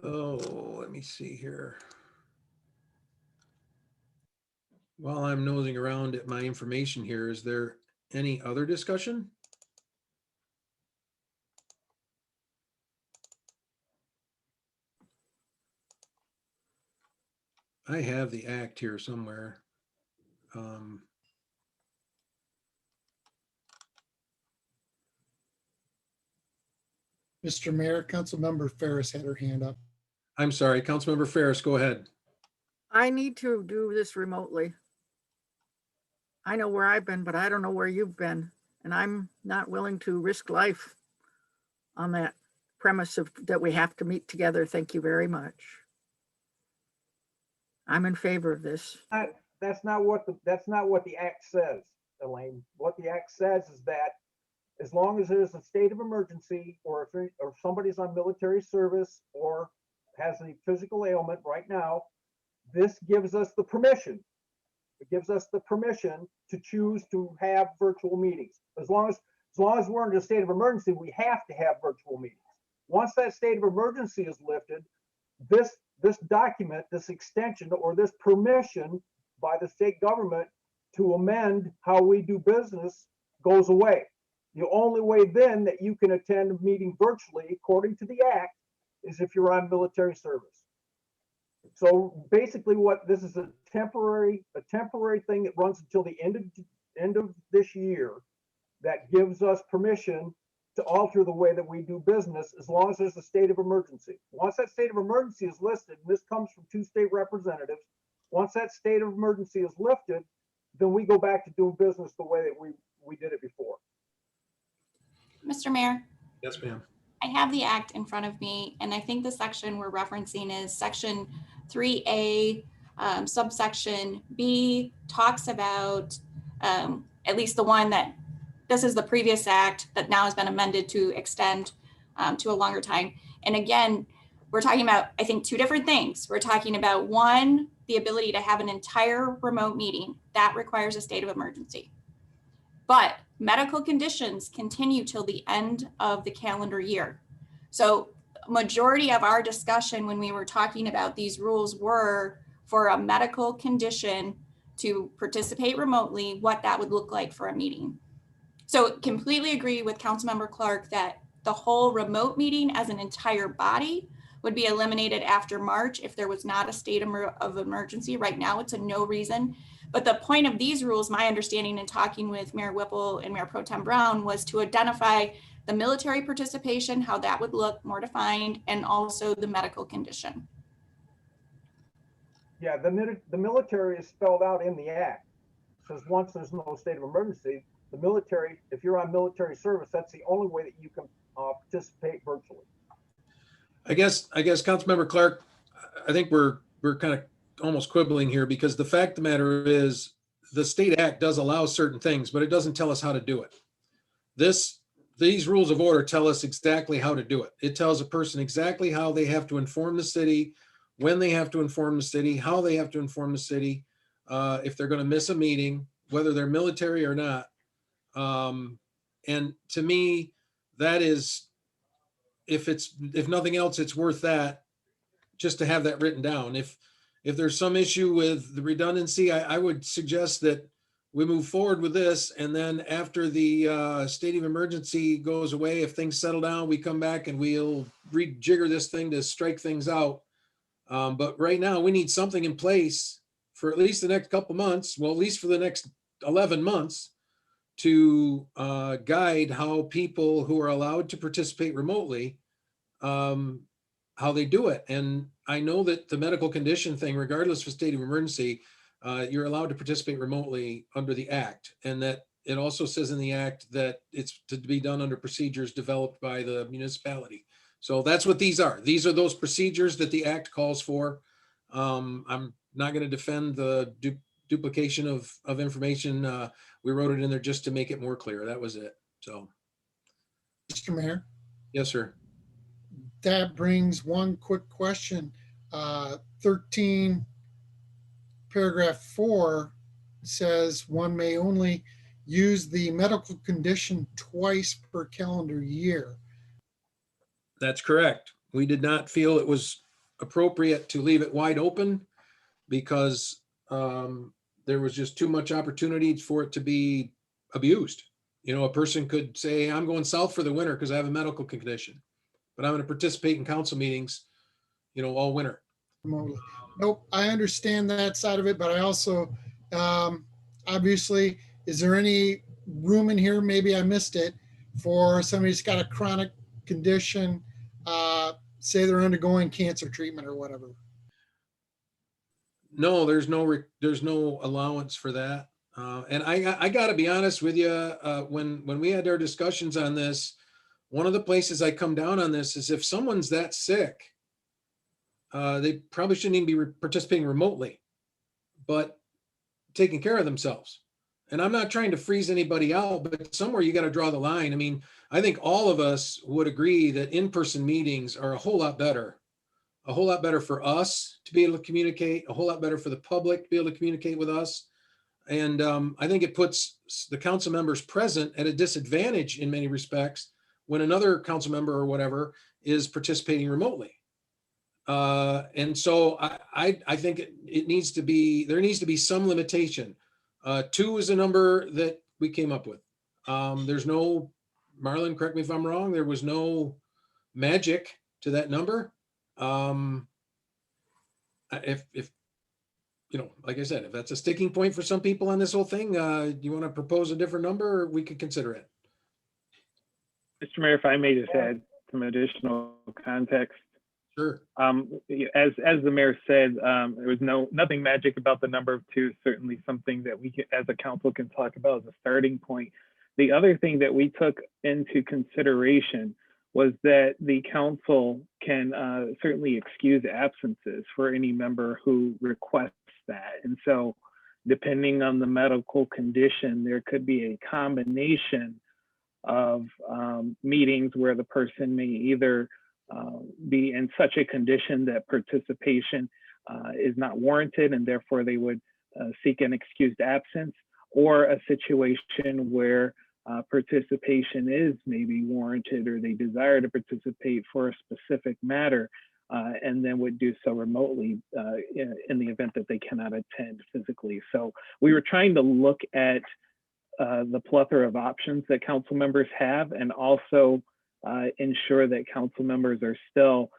Oh, let me see here. While I'm nosing around at my information here, is there any other discussion? I have the act here somewhere. Mr. Mayor, Councilmember Ferris had her hand up. I'm sorry, Councilmember Ferris, go ahead. I need to do this remotely. I know where I've been, but I don't know where you've been. And I'm not willing to risk life on that premise of that we have to meet together. Thank you very much. I'm in favor of this. That's not what the act says, Elaine. What the act says is that as long as there's a state of emergency, or if somebody's on military service or has a physical ailment right now, this gives us the permission. It gives us the permission to choose to have virtual meetings. As long as we're in a state of emergency, we have to have virtual meetings. Once that state of emergency is lifted, this document, this extension, or this permission by the state government to amend how we do business goes away. The only way then that you can attend a meeting virtually, according to the act, is if you're on military service. So basically what this is a temporary thing that runs until the end of this year that gives us permission to alter the way that we do business as long as there's a state of emergency. Once that state of emergency is listed, and this comes from 2 state representatives, once that state of emergency is lifted, then we go back to doing business the way that we did it before. Mr. Mayor, Yes, ma'am. I have the act in front of me, and I think the section we're referencing is section 3A, subsection B, talks about, at least the one that, this is the previous act that now has been amended to extend to a longer time. And again, we're talking about, I think, 2 different things. We're talking about, one, the ability to have an entire remote meeting. That requires a state of emergency. But medical conditions continue till the end of the calendar year. So majority of our discussion when we were talking about these rules were for a medical condition to participate remotely, what that would look like for a meeting. So completely agree with Councilmember Clark that the whole remote meeting as an entire body would be eliminated after March if there was not a state of emergency. Right now, it's a no reason. But the point of these rules, my understanding in talking with Mayor Whipple and Mayor Pro Tem Brown, was to identify the military participation, how that would look more defined, and also the medical condition. Yeah, the military is spelled out in the act. It says once there's no state of emergency, the military, if you're on military service, that's the only way that you can participate virtually. I guess Councilmember Clark, I think we're kind of almost quibbling here, because the fact of the matter is the state act does allow certain things, but it doesn't tell us how to do it. These rules of order tell us exactly how to do it. It tells a person exactly how they have to inform the city, when they have to inform the city, how they have to inform the city, if they're going to miss a meeting, whether they're military or not. And to me, that is, if nothing else, it's worth that, just to have that written down. If there's some issue with the redundancy, I would suggest that we move forward with this, and then after the state of emergency goes away, if things settle down, we come back and we'll rejigger this thing to strike things out. But right now, we need something in place for at least the next couple months, well, at least for the next 11 months, to guide how people who are allowed to participate remotely, how they do it. And I know that the medical condition thing, regardless of state of emergency, you're allowed to participate remotely under the act. And that it also says in the act that it's to be done under procedures developed by the municipality. So that's what these are. These are those procedures that the act calls for. I'm not going to defend the duplication of information. We wrote it in there just to make it more clear. That was it. So. Mr. Mayor, Yes, sir. that brings one quick question. 13 paragraph 4 says one may only use the medical condition twice per calendar year. That's correct. We did not feel it was appropriate to leave it wide open because there was just too much opportunity for it to be abused. You know, a person could say, I'm going south for the winter because I have a medical condition, but I'm going to participate in council meetings, all winter. Remotely. Nope, I understand that side of it, but I also, obviously, is there any room in here, maybe I missed it, for somebody who's got a chronic condition, say they're undergoing cancer treatment or whatever? No, there's no allowance for that. And I got to be honest with you, when we had our discussions on this, one of the places I come down on this is if someone's that sick, they probably shouldn't even be participating remotely, but taking care of themselves. And I'm not trying to freeze anybody out, but somewhere you got to draw the line. I mean, I think all of us would agree that in-person meetings are a whole lot better for us to be able to communicate, a whole lot better for the public to be able to communicate with us. And I think it puts the council members present at a disadvantage in many respects when another council member or whatever is participating remotely. And so I think there needs to be some limitation 2 is a number that we came up with. There's no, Marlon, correct me if I'm wrong, there was no magic to that number. If, you know, like I said, if that's a sticking point for some people on this whole thing, you want to propose a different number, or we could consider it. Mr. Mayor, if I may just add some additional context. Sure. As the mayor said, there was nothing magic about the number of 2. Certainly something that we can, as a council, can talk about as a starting point. The other thing that we took into consideration was that the council can certainly excuse absences for any member who requests that. And so depending on the medical condition, there could be a combination of meetings where the person may either be in such a condition that participation is not warranted and therefore they would seek an excused absence, or a situation where participation is maybe warranted or they desire to participate for a specific matter and then would do so remotely in the event that they cannot attend physically. So we were trying to look at the plethora of options that council members have, and also ensure that council members are still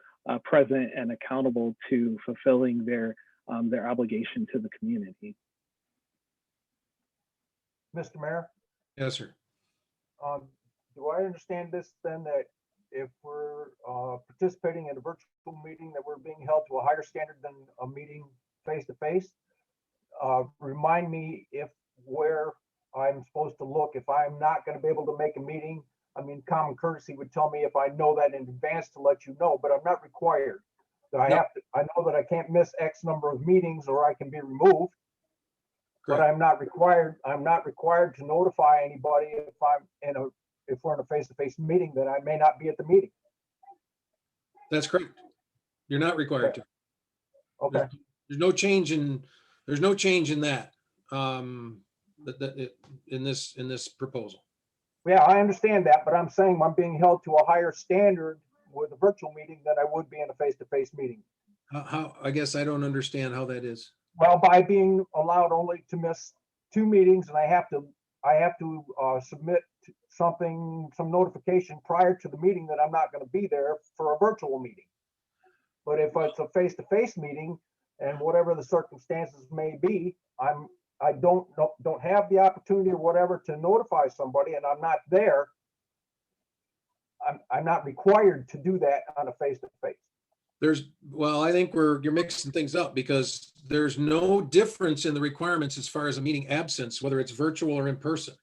present and accountable to fulfilling their obligation to the community. Mr. Mayor, Yes, sir. do I understand this then, that if we're participating in a virtual meeting, that we're being held to a higher standard than a meeting face to face? Remind me if where I'm supposed to look if I'm not going to be able to make a meeting. I mean, common courtesy would tell me if I know that in advance to let you know, but I'm not required. That I have to, I know that I can't miss X number of meetings or I can be removed. But Correct. I'm not required to notify anybody if if we're in a face-to-face meeting that I may not be at the meeting. That's correct. You're not required to. Okay, There's no change in that. In this proposal. yeah, I understand that, but I'm saying I'm being held to a higher standard with a virtual meeting than I would be in a face-to-face meeting. How, I guess I don't understand how that is. Well, by being allowed only to miss 2 meetings, and I have to submit some notification prior to the meeting that I'm not going to be there for a virtual meeting. But if it's a face-to-face meeting, and whatever the circumstances may be, I don't have the opportunity or whatever to notify somebody, and I'm not there. I'm not required to do that on a face-to-face. Well, I think you're mixing things up, because there's no difference in the requirements as far as a meeting absence, whether it's virtual or in person.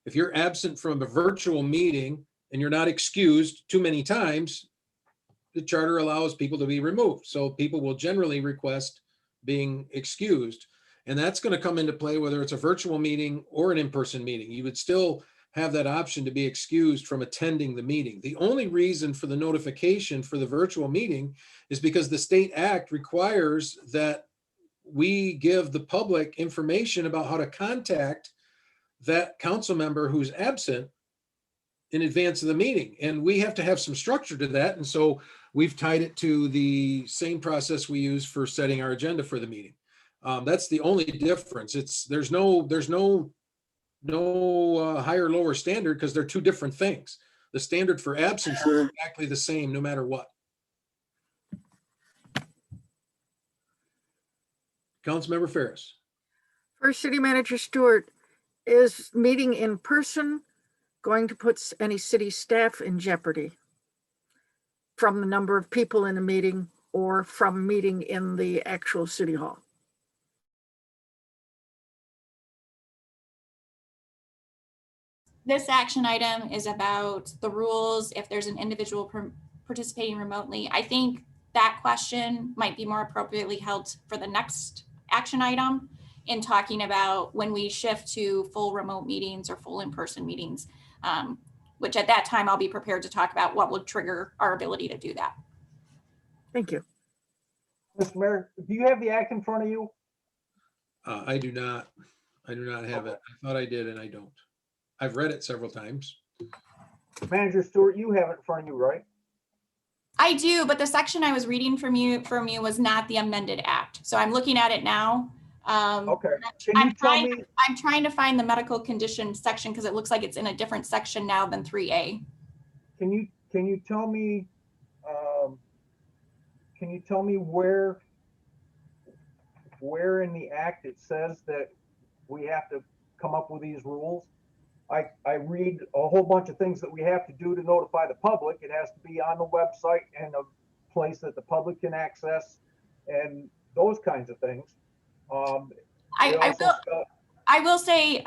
If you're absent from a virtual meeting and you're not excused too many times, the charter allows people to be removed. So people will generally request being excused. And that's going to come into play whether it's a virtual meeting or an in-person meeting. You would still have that option to be excused from attending the meeting. The only reason for the notification for the virtual meeting is because the state act requires that we give the public information about how to contact that council member who's absent in advance of the meeting. And we have to have some structure to that. And so we've tied it to the same process we use for setting our agenda for the meeting. That's the only difference. There's no higher, lower standard, because they're 2 different things. The standard for absence is exactly the same no matter what. Councilmember Ferris. First, City Manager Stewart, is meeting in person going to put any city staff in jeopardy from the number of people in a meeting or from meeting in the actual city hall? This action item is about the rules if there's an individual participating remotely. I think that question might be more appropriately held for the next action item in talking about when we shift to full remote meetings or full in-person meetings, which at that time I'll be prepared to talk about what would trigger our ability to do that. Thank you. Mr. Mayor, do you have the act in front of you? I do not have it. I thought I did and I don't. I've read it several times. Manager Stewart, you have it in front of you, right? I do, but the section I was reading from you was not the amended act. So I'm looking at it now. Okay, can I'm you tell trying, me, I'm trying to find the medical condition section because it looks like it's in a different section now than 3A. can you tell me, can you tell me where in the act it says that we have to come up with these rules? I read a whole bunch of things that we have to do to notify the public. It has to be on the website and a place that the public can access and those kinds of things. I will say,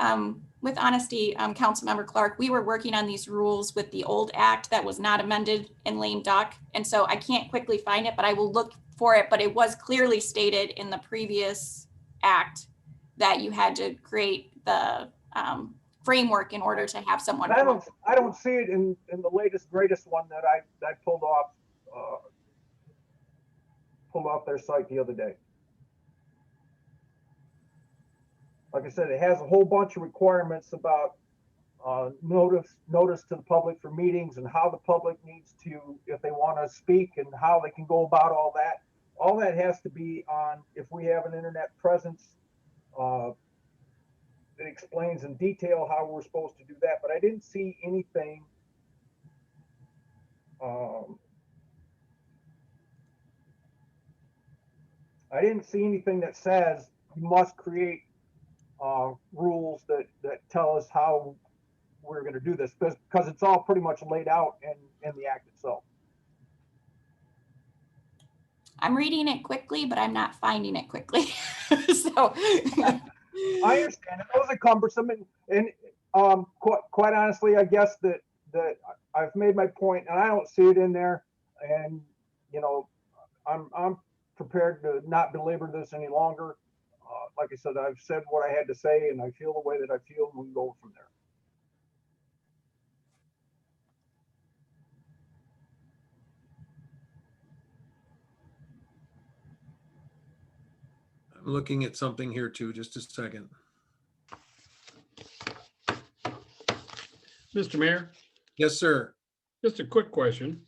with honesty, Councilmember Clark, we were working on these rules with the old act that was not amended in lame duck. And so I can't quickly find it, but I will look for it. But it was clearly stated in the previous act that you had to create the framework in order to have someone. I don't see it in the latest, greatest one that I pulled off their site the other day. Like I said, it has a whole bunch of requirements about notice to the public for meetings and how the public needs to, if they want to speak, and how they can go about all that. All that has to be on, if we have an internet presence, it explains in detail how we're supposed to do that, but I didn't see anything that says you must create rules that tell us how we're going to do this, because it's all pretty much laid out in the act itself. I'm reading it quickly, but I'm not finding it quickly. So I understand it. Those are cumbersome, and quite honestly, I guess that I've made my point, and I don't see it in there. And you know, I'm prepared to not belabor this any longer. Like I said, I've said what I had to say, and I feel the way that I feel, and we go from there. I'm looking at something here too, just a second. Mr. Mayor, Yes, sir. just a quick question.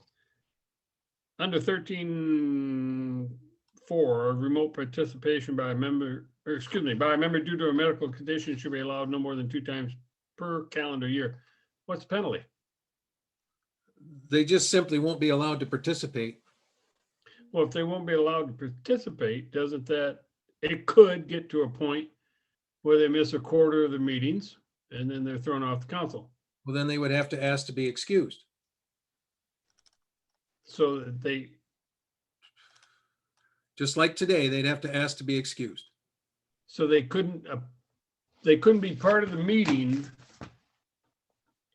Under 13.4, remote participation by a member, or excuse me, by a member due to a medical condition should be allowed no more than 2 times per calendar year. What's the penalty? They just simply won't be allowed to participate. Well, if they won't be allowed to participate, doesn't that, it could get to a point where they miss a quarter of the meetings and then they're thrown off the council. Well, then they would have to ask to be excused. So that they, Just like today, they'd have to ask to be excused. so they couldn't be part of the meeting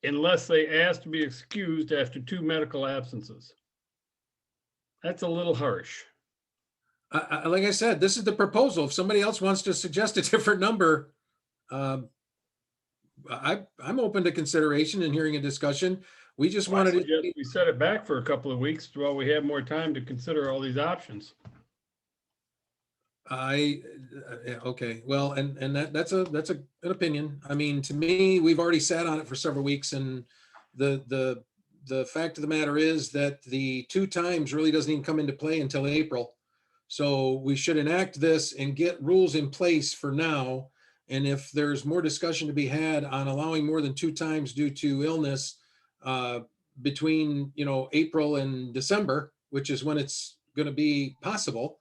unless they asked to be excused after 2 medical absences. That's a little harsh. Like I said, this is the proposal. If somebody else wants to suggest a different number, I'm open to consideration and hearing a discussion. We just I wanted suggest to. we set it back for a couple of weeks while we have more time to consider all these options. Okay, well, and that's an opinion. I mean, to me, we've already sat on it for several weeks, and the fact of the matter is that the 2 times really doesn't even come into play until April. So we should enact this and get rules in place for now. And if there's more discussion to be had on allowing more than 2 times due to illness between, April and December, which is when it's going to be possible,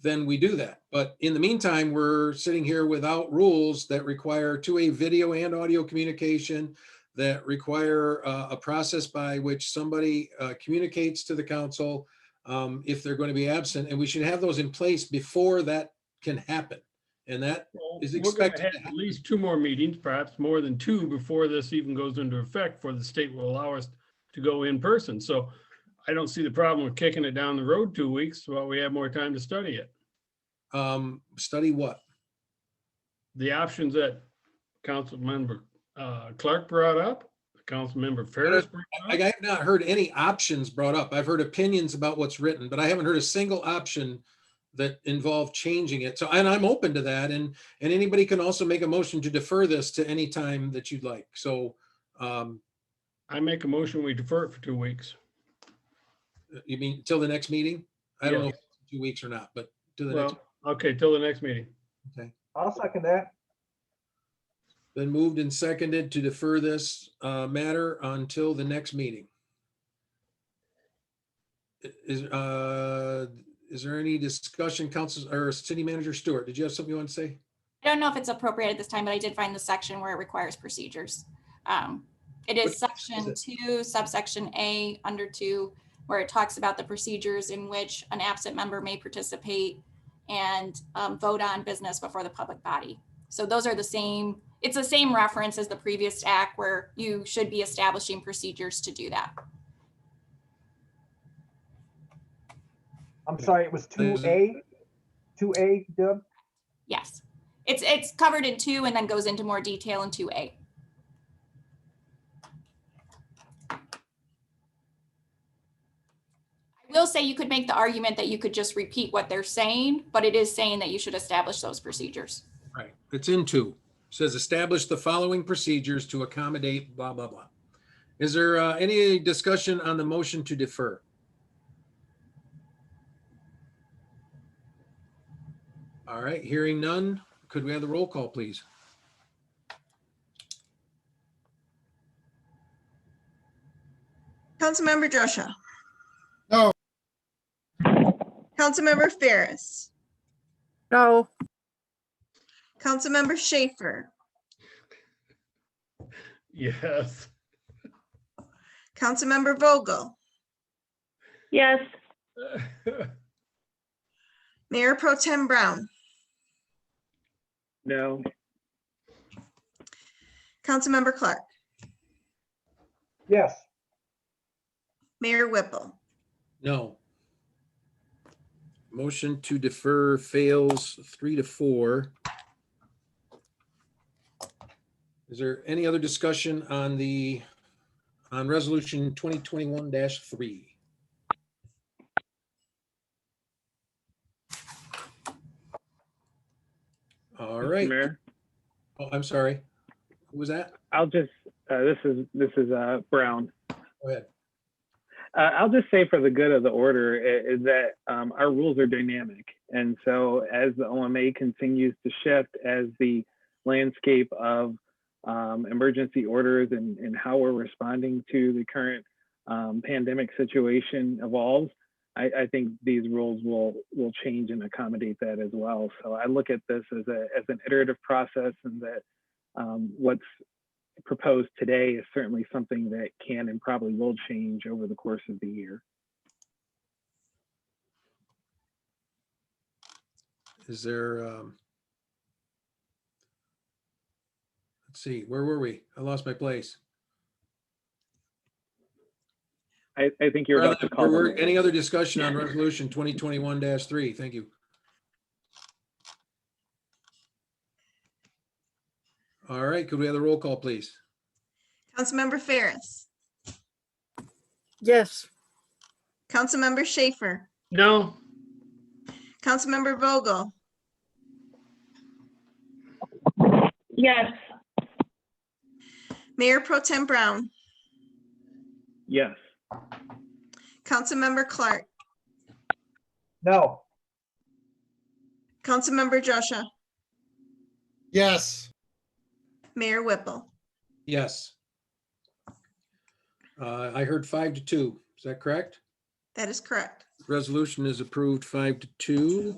then we do that. But in the meantime, we're sitting here without rules that require 2-way video and audio communication, that require a process by which somebody communicates to the council if they're going to be absent. And we should have those in place before that can happen. And that is expected. We're going to have at least 2 more meetings, perhaps more than 2, before this even goes into effect, for the state will allow us to go in person. So I don't see the problem with kicking it down the road 2 weeks while we have more time to study it. Study what? The options that Councilmember Clark brought up, Councilmember Ferris brought up. I have not heard any options brought up. I've heard opinions about what's written, but I haven't heard a single option that involved changing it. So, and I'm open to that. And anybody can also make a motion to defer this to any time that you'd like. So, I make a motion, we defer it for 2 weeks. You mean till the next meeting? I don't know Yes. if it's 2 weeks or not, but to the Well, next. okay, till the next meeting. Okay. I'll second that. Been moved and seconded to defer this matter until the next meeting. Is there any discussion, Council or City Manager Stewart? Did you have something you want to say? I don't know if it's appropriate at this time, but I did find the section where it requires procedures. It is What section is 2, subsection A, under 2, where it talks about the procedures in which an absent member may participate and vote on business before the public body. So those are the same, it's the same reference as the previous act where you should be establishing procedures to do that. I'm sorry, it was 2A? 2A, Deb? Yes, it's covered in 2 and then goes into more detail in 2A. I will say you could make the argument that you could just repeat what they're saying, but it is saying that you should establish those procedures. Right, it's in 2. It says establish the following procedures to accommodate blah, blah, blah. Is there any discussion on the motion to defer? All right, hearing none, could we have the roll call, please? Councilmember Joshua. No. Councilmember Ferris. No, Councilmember Schaefer. Yes. Councilmember Vogel. Yes. Mayor Pro Tem Brown. No. Councilmember Clark. Yes. Mayor Whipple. No. Motion to defer fails 3-4. Is there any other discussion on resolution 2021-3? All Mr. right. Mayor, Oh, I'm sorry. Who was that? I'll just, this is Brown. Go ahead. I'll just say for the good of the order is that our rules are dynamic. And so as the OMA continues to shift, as the landscape of emergency orders and how we're responding to the current pandemic situation evolves, I think these rules will change and accommodate that as well. So I look at this as an iterative process, and that what's proposed today is certainly something that can and probably will change over the course of the year. Is there, let's see, where were we? I lost my place. I think you're about to call. them. Any other discussion on resolution 2021-3? Thank you. All right, could we have the roll call, please? Councilmember Ferris. yes, Councilmember Schaefer. No. Councilmember Vogel. Yes. Mayor Pro Tem Brown. Yes. Councilmember Clark. No. Councilmember Joshua. Yes. Mayor Whipple. Yes. I heard 5-2. Is that correct? That is correct. Resolution is approved 5-2.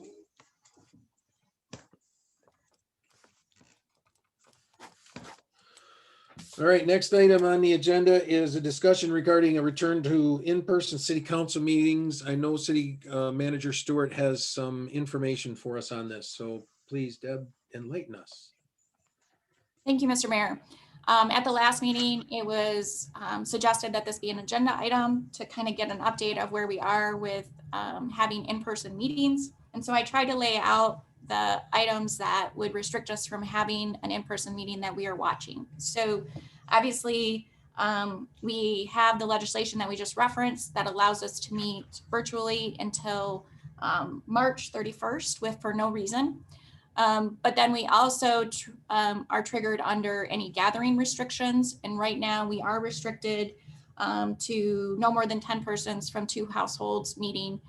All right, next item on the agenda is a discussion regarding a return to in-person city council meetings. I know City Manager Stewart has some information for us on this, so please, Deb, enlighten us. Thank you, Mr. Mayor. At the last meeting, it was suggested that this be an agenda item to kind of get an update of where we are with having in-person meetings. And so I tried to lay out the items that would restrict us from having an in-person meeting that we are watching. So obviously, we have the legislation that we just referenced that allows us to meet virtually until March 31st for no reason. But then we also are triggered under any gathering restrictions. And right now we are restricted to no more than 10 persons from 2 households meeting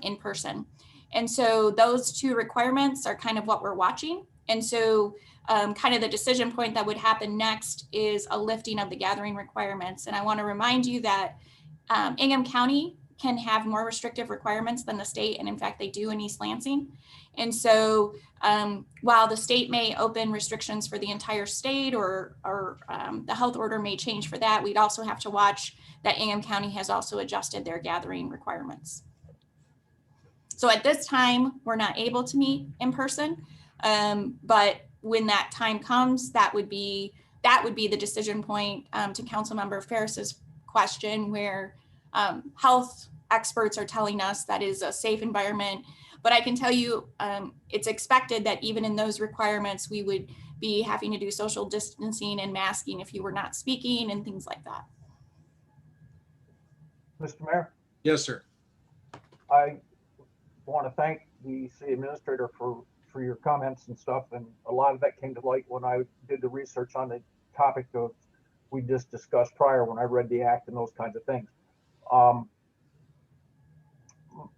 in person. And so those 2 requirements are kind of what we're watching. And so kind of the decision point that would happen next is a lifting of the gathering requirements. And I want to remind you that Ingham County can have more restrictive requirements than the state. And in fact, they do in East Lansing. And so while the state may open restrictions for the entire state or the health order may change for that, we'd also have to watch that Ingham County has also adjusted their gathering requirements. So at this time, we're not able to meet in person, but when that time comes, that would be the decision point to Councilmember Ferris's question, where health experts are telling us that is a safe environment. But I can tell you, it's expected that even in those requirements, we would be having to do social distancing and masking if you were not speaking and things like that. Mr. Mayor, Yes, sir. I want to thank the city administrator for your comments and stuff. And a lot of that came to light when I did the research on the topic of we just discussed prior when I read the act and those kinds of things.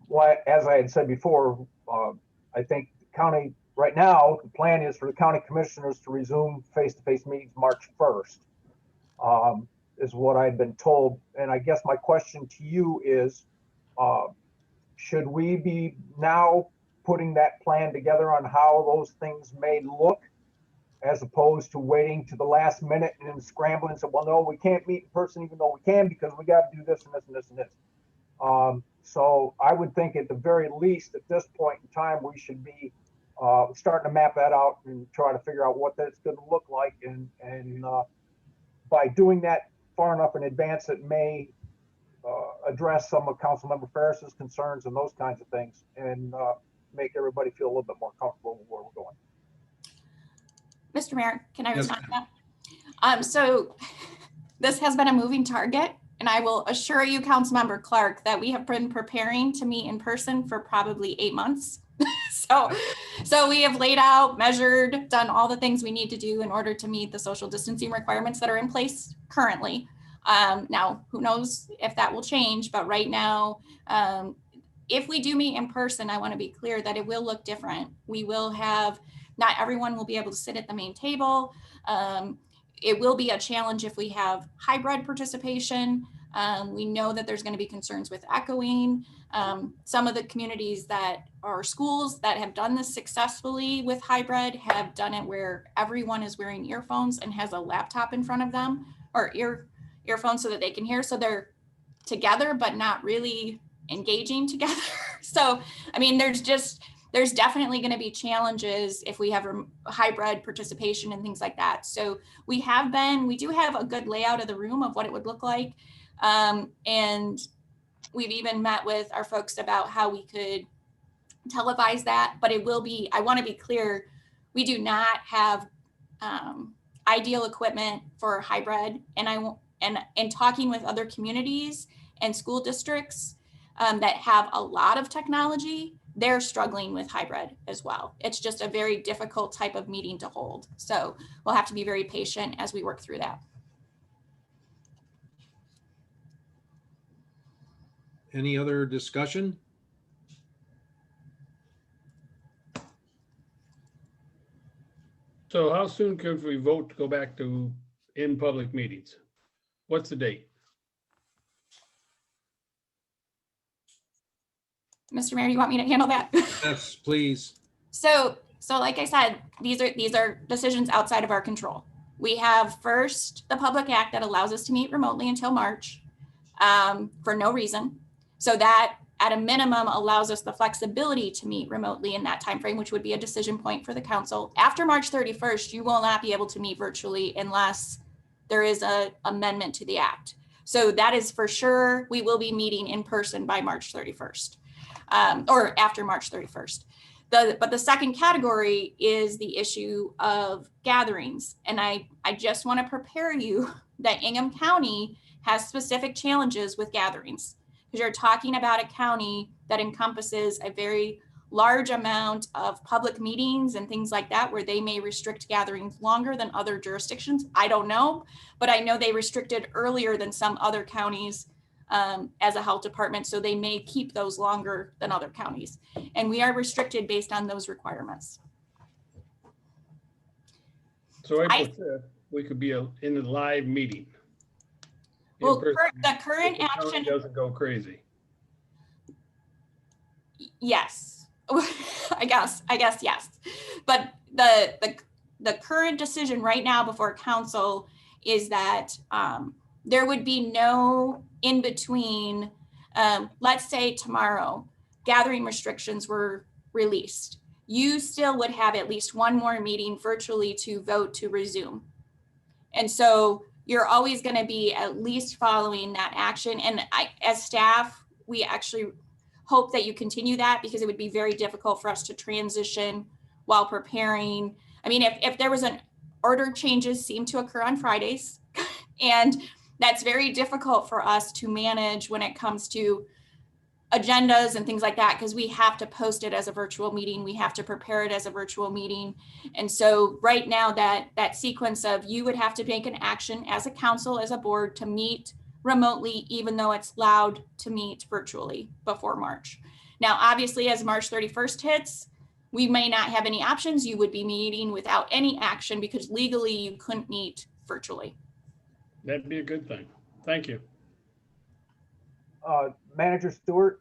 Well, as I had said before, I think the county right now, the plan is for the county commissioners to resume face-to-face meetings March 1st, is what I've been told. And I guess my question to you is, should we be now putting that plan together on how those things may look, as opposed to waiting to the last minute and then scrambling and say, well, no, we can't meet in person, even though we can, because we got to do this and this and this and this. So I would think at the very least, at this point in time, we should be starting to map that out and try to figure out what that's going to look like. And by doing that far enough in advance, it may address some of Councilmember Ferris's concerns and those kinds of things, and make everybody feel a little bit more comfortable with where we're going. Mr. Mayor, can I Yes, respond to that? So this has been a moving target, and I will assure you, Councilmember Clark, that we have been preparing to meet in person for probably 8 months. So we have laid out, measured, done all the things we need to do in order to meet the social distancing requirements that are in place currently. Now, who knows if that will change, but right now, if we do meet in person, I want to be clear that it will look different. We will have, not everyone will be able to sit at the main table. It will be a challenge if we have hybrid participation. We know that there's going to be concerns with echoing. Some of the communities that are schools that have done this successfully with hybrid have done it where everyone is wearing earphones and has a laptop in front of them, or earphones, so that they can hear. So they're together, but not really engaging together. So, I mean, there's definitely going to be challenges if we have hybrid participation and things like that. So we do have a good layout of the room of what it would look like. And we've even met with our folks about how we could televise that, but it will be, I want to be clear, we do not have ideal equipment for hybrid. And talking with other communities and school districts that have a lot of technology, they're struggling with hybrid as well. It's just a very difficult type of meeting to hold. So we'll have to be very patient as we work through that. Any other discussion? So how soon could we vote to go back to in-public meetings? What's the date? Mr. Mayor, do you want me to handle that? Yes, please. So like I said, these are decisions outside of our control. We have first the Public Act that allows us to meet remotely until March for no reason. So that at a minimum allows us the flexibility to meet remotely in that time frame, which would be a decision point for the council. After March 31st, you will not be able to meet virtually unless there is an amendment to the act. So that is for sure. We will be meeting in person by March 31st. Or after March 31st. But the second category is the issue of gatherings. And I just want to prepare you that Ingham County has specific challenges with gatherings, because you're talking about a county that encompasses a very large amount of public meetings and things like that, where they may restrict gatherings longer than other jurisdictions. I don't know, but I know they restricted earlier than some other counties as a health department, so they may keep those longer than other counties. And we are restricted based on those requirements. So I- April 5th, we could be in a live meeting. In Well, person, the current if the county action, doesn't go crazy. yes. I guess yes. But the current decision right now before council is that there would be no in between. Let's say tomorrow gathering restrictions were released. You still would have at least one more meeting virtually to vote to resume. And so you're always going to be at least following that action. And as staff, we actually hope that you continue that, because it would be very difficult for us to transition while preparing. I mean, if there was an order, changes seem to occur on Fridays, and that's very difficult for us to manage when it comes to agendas and things like that, because we have to post it as a virtual meeting. We have to prepare it as a virtual meeting. And so right now that sequence of you would have to make an action as a council, as a board, to meet remotely, even though it's allowed to meet virtually before March. Now, obviously, as March 31st hits, we may not have any options. You would be meeting without any action because legally you couldn't meet virtually. That'd be a good thing. Thank you. Manager Stewart,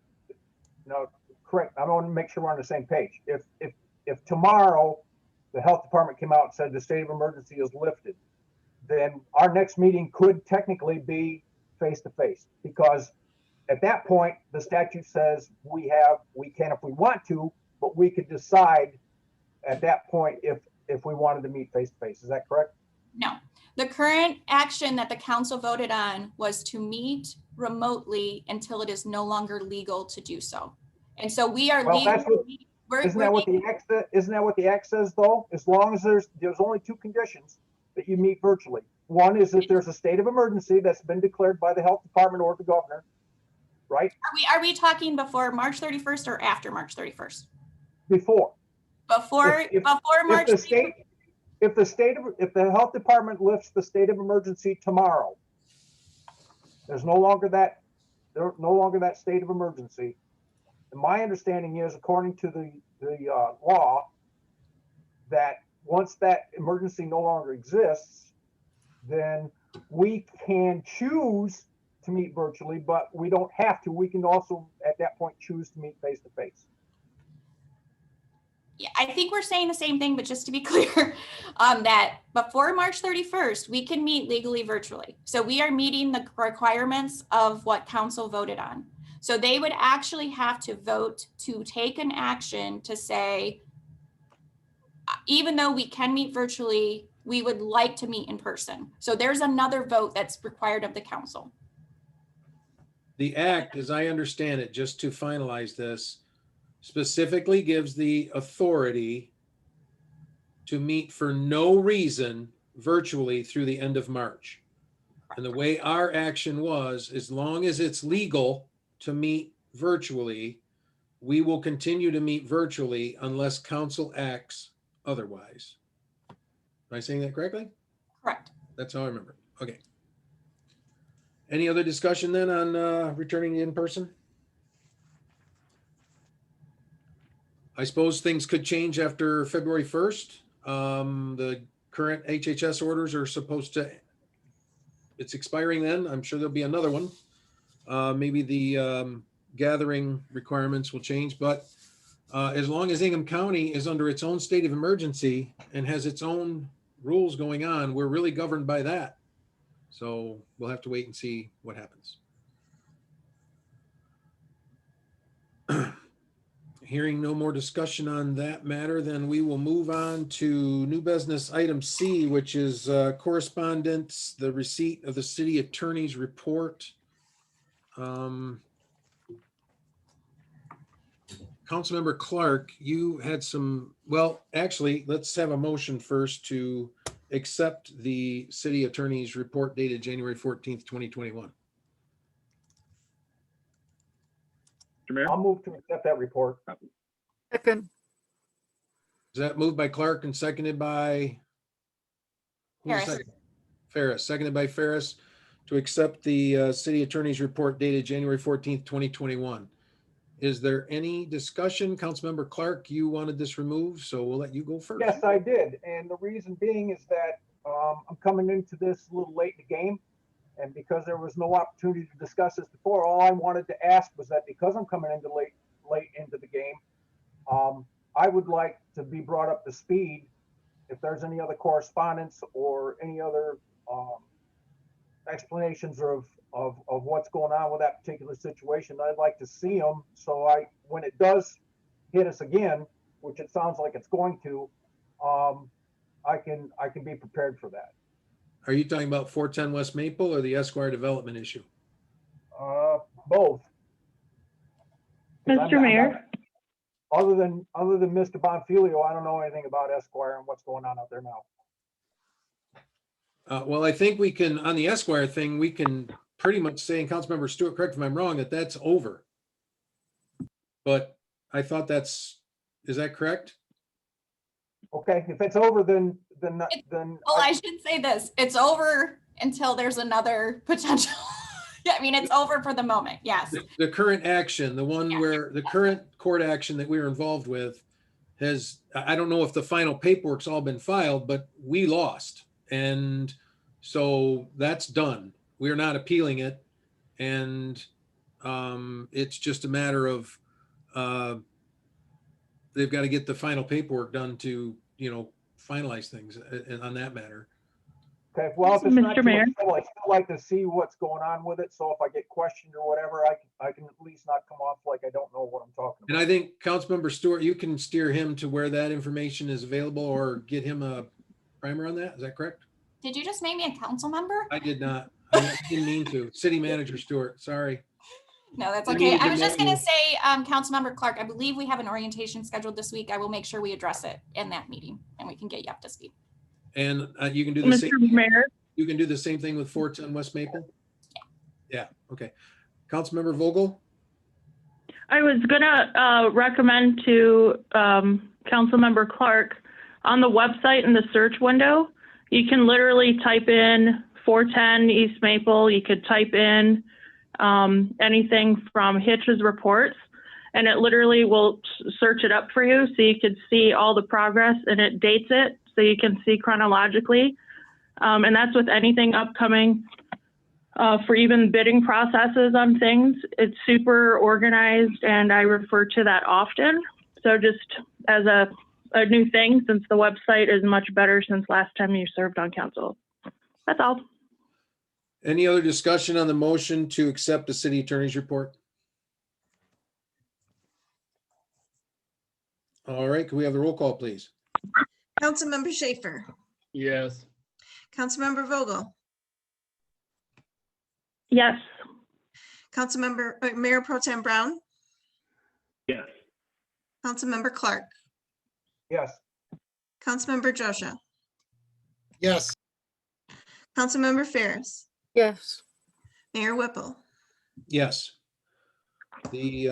no, correct. I want to make sure we're on the same page. If tomorrow the health department came out and said the state of emergency is lifted, then our next meeting could technically be face to face, because at that point the statute says we can if we want to, but we could decide at that point if we wanted to meet face to face. Is that correct? No, the current action that the council voted on was to meet remotely until it is no longer legal to do so. And so we are Well, that's what, legally, isn't that what the act says though? As long as there's only two conditions that you meet virtually. One is if there's a state of emergency that's been declared by the health department or the governor, right? are we talking before March 31st or after March 31st? Before. Before March. If the health department lifts the state of emergency tomorrow, there's no longer that state of emergency. And my understanding is, according to the law, that once that emergency no longer exists, then we can choose to meet virtually, but we don't have to. We can also at that point choose to meet face to face. Yeah, I think we're saying the same thing, but just to be clear, that before March 31st, we can meet legally virtually. So we are meeting the requirements of what council voted on. So they would actually have to vote to take an action to say, even though we can meet virtually, we would like to meet in person. So there's another vote that's required of the council. The act, as I understand it, just to finalize this, specifically gives the authority to meet for no reason virtually through the end of March. And the way our action was, as long as it's legal to meet virtually, we will continue to meet virtually unless council acts otherwise. Am I saying that correctly? Correct. That's how I remember. Okay. Any other discussion then on returning in person? I suppose things could change after February 1st. The current HHS orders are supposed to, it's expiring then. I'm sure there'll be another one. Maybe the gathering requirements will change, but as long as Ingham County is under its own state of emergency and has its own rules going on, we're really governed by that. So we'll have to wait and see what happens. Hearing no more discussion on that matter, then we will move on to new business item C, which is correspondence, the receipt of the city attorney's report. Councilmember Clark, you had some, well, actually, let's have a motion first to accept the city attorney's report dated January 14th, 2021. Mr. Mayor? I'll move to accept that report. Second, Is that moved by Clark and seconded by? who was Ferris. second? Ferris, seconded by Ferris to accept the city attorney's report dated January 14th, 2021. Is there any discussion? Councilmember Clark, you wanted this removed, so we'll let you go first. Yes, I did. And the reason being is that I'm coming into this a little late in the game. And because there was no opportunity to discuss this before, all I wanted to ask was that because I'm coming into late into the game, I would like to be brought up to speed if there's any other correspondence or any other explanations of what's going on with that particular situation. I'd like to see them so when it does hit us again, which it sounds like it's going to, I can be prepared for that. Are you talking about 410 West Maple or the Esquire development issue? Both. 'Cause Mr. Mayor, Other than Mr. Bonfilio, I don't know anything about Esquire and what's going on out there now. Well, I think we can, on the Esquire thing, we can pretty much say, and Councilmember Stewart, correct if I'm wrong, that that's over. But I thought is that correct? Okay, if it's over, then. Well, I should say this, it's over until there's another potential. Yeah, I mean, it's over for the moment, yes. The current action, the one Yeah. where the current court action that we were involved with I don't know if the final paperwork's all been filed, but we lost. And so that's done. We're not appealing it. And it's just a matter of they've got to get the final paperwork done to, finalize things on that matter. Okay, well, if it's not Mr. too Mayor. much trouble, I'd still like to see what's going on with it. So if I get questioned or whatever, I can at least not come off like I don't know what I'm talking And about. I think Councilmember Stewart, you can steer him to where that information is available or get him a primer on that. Is that correct? Did you just make me a council member? I did not. I didn't mean to. City Manager Stewart, sorry. No, that's I okay. need to I was just know gonna you. say, Councilmember Clark, I believe we have an orientation scheduled this week. I will make sure we address it in that meeting and we can get you up to speed. And you can do the same. Mr. Mayor, You can do the same thing with 410 West Maple? Yeah, okay. Councilmember Vogel? I was gonna recommend to Councilmember Clark, on the website in the search window, you can literally type in 410 East Maple. You could type in anything from Hitch's reports, and it literally will search it up for you, so you could see all the progress, and it dates it so you can see chronologically. And that's with anything upcoming for even bidding processes on things. It's super organized, and I refer to that often. So just as a new thing, since the website is much better since last time you served on council. That's all. Any other discussion on the motion to accept the city attorney's report? All right, can we have the roll call, please? Councilmember Schaefer, Yes. Councilmember Vogel, Yes. Mayor Pro Tem Brown, Yes. Councilmember Clark, Yes, Councilmember Josha, Yes, Councilmember Ferris, Yes. Mayor Whipple. Yes. The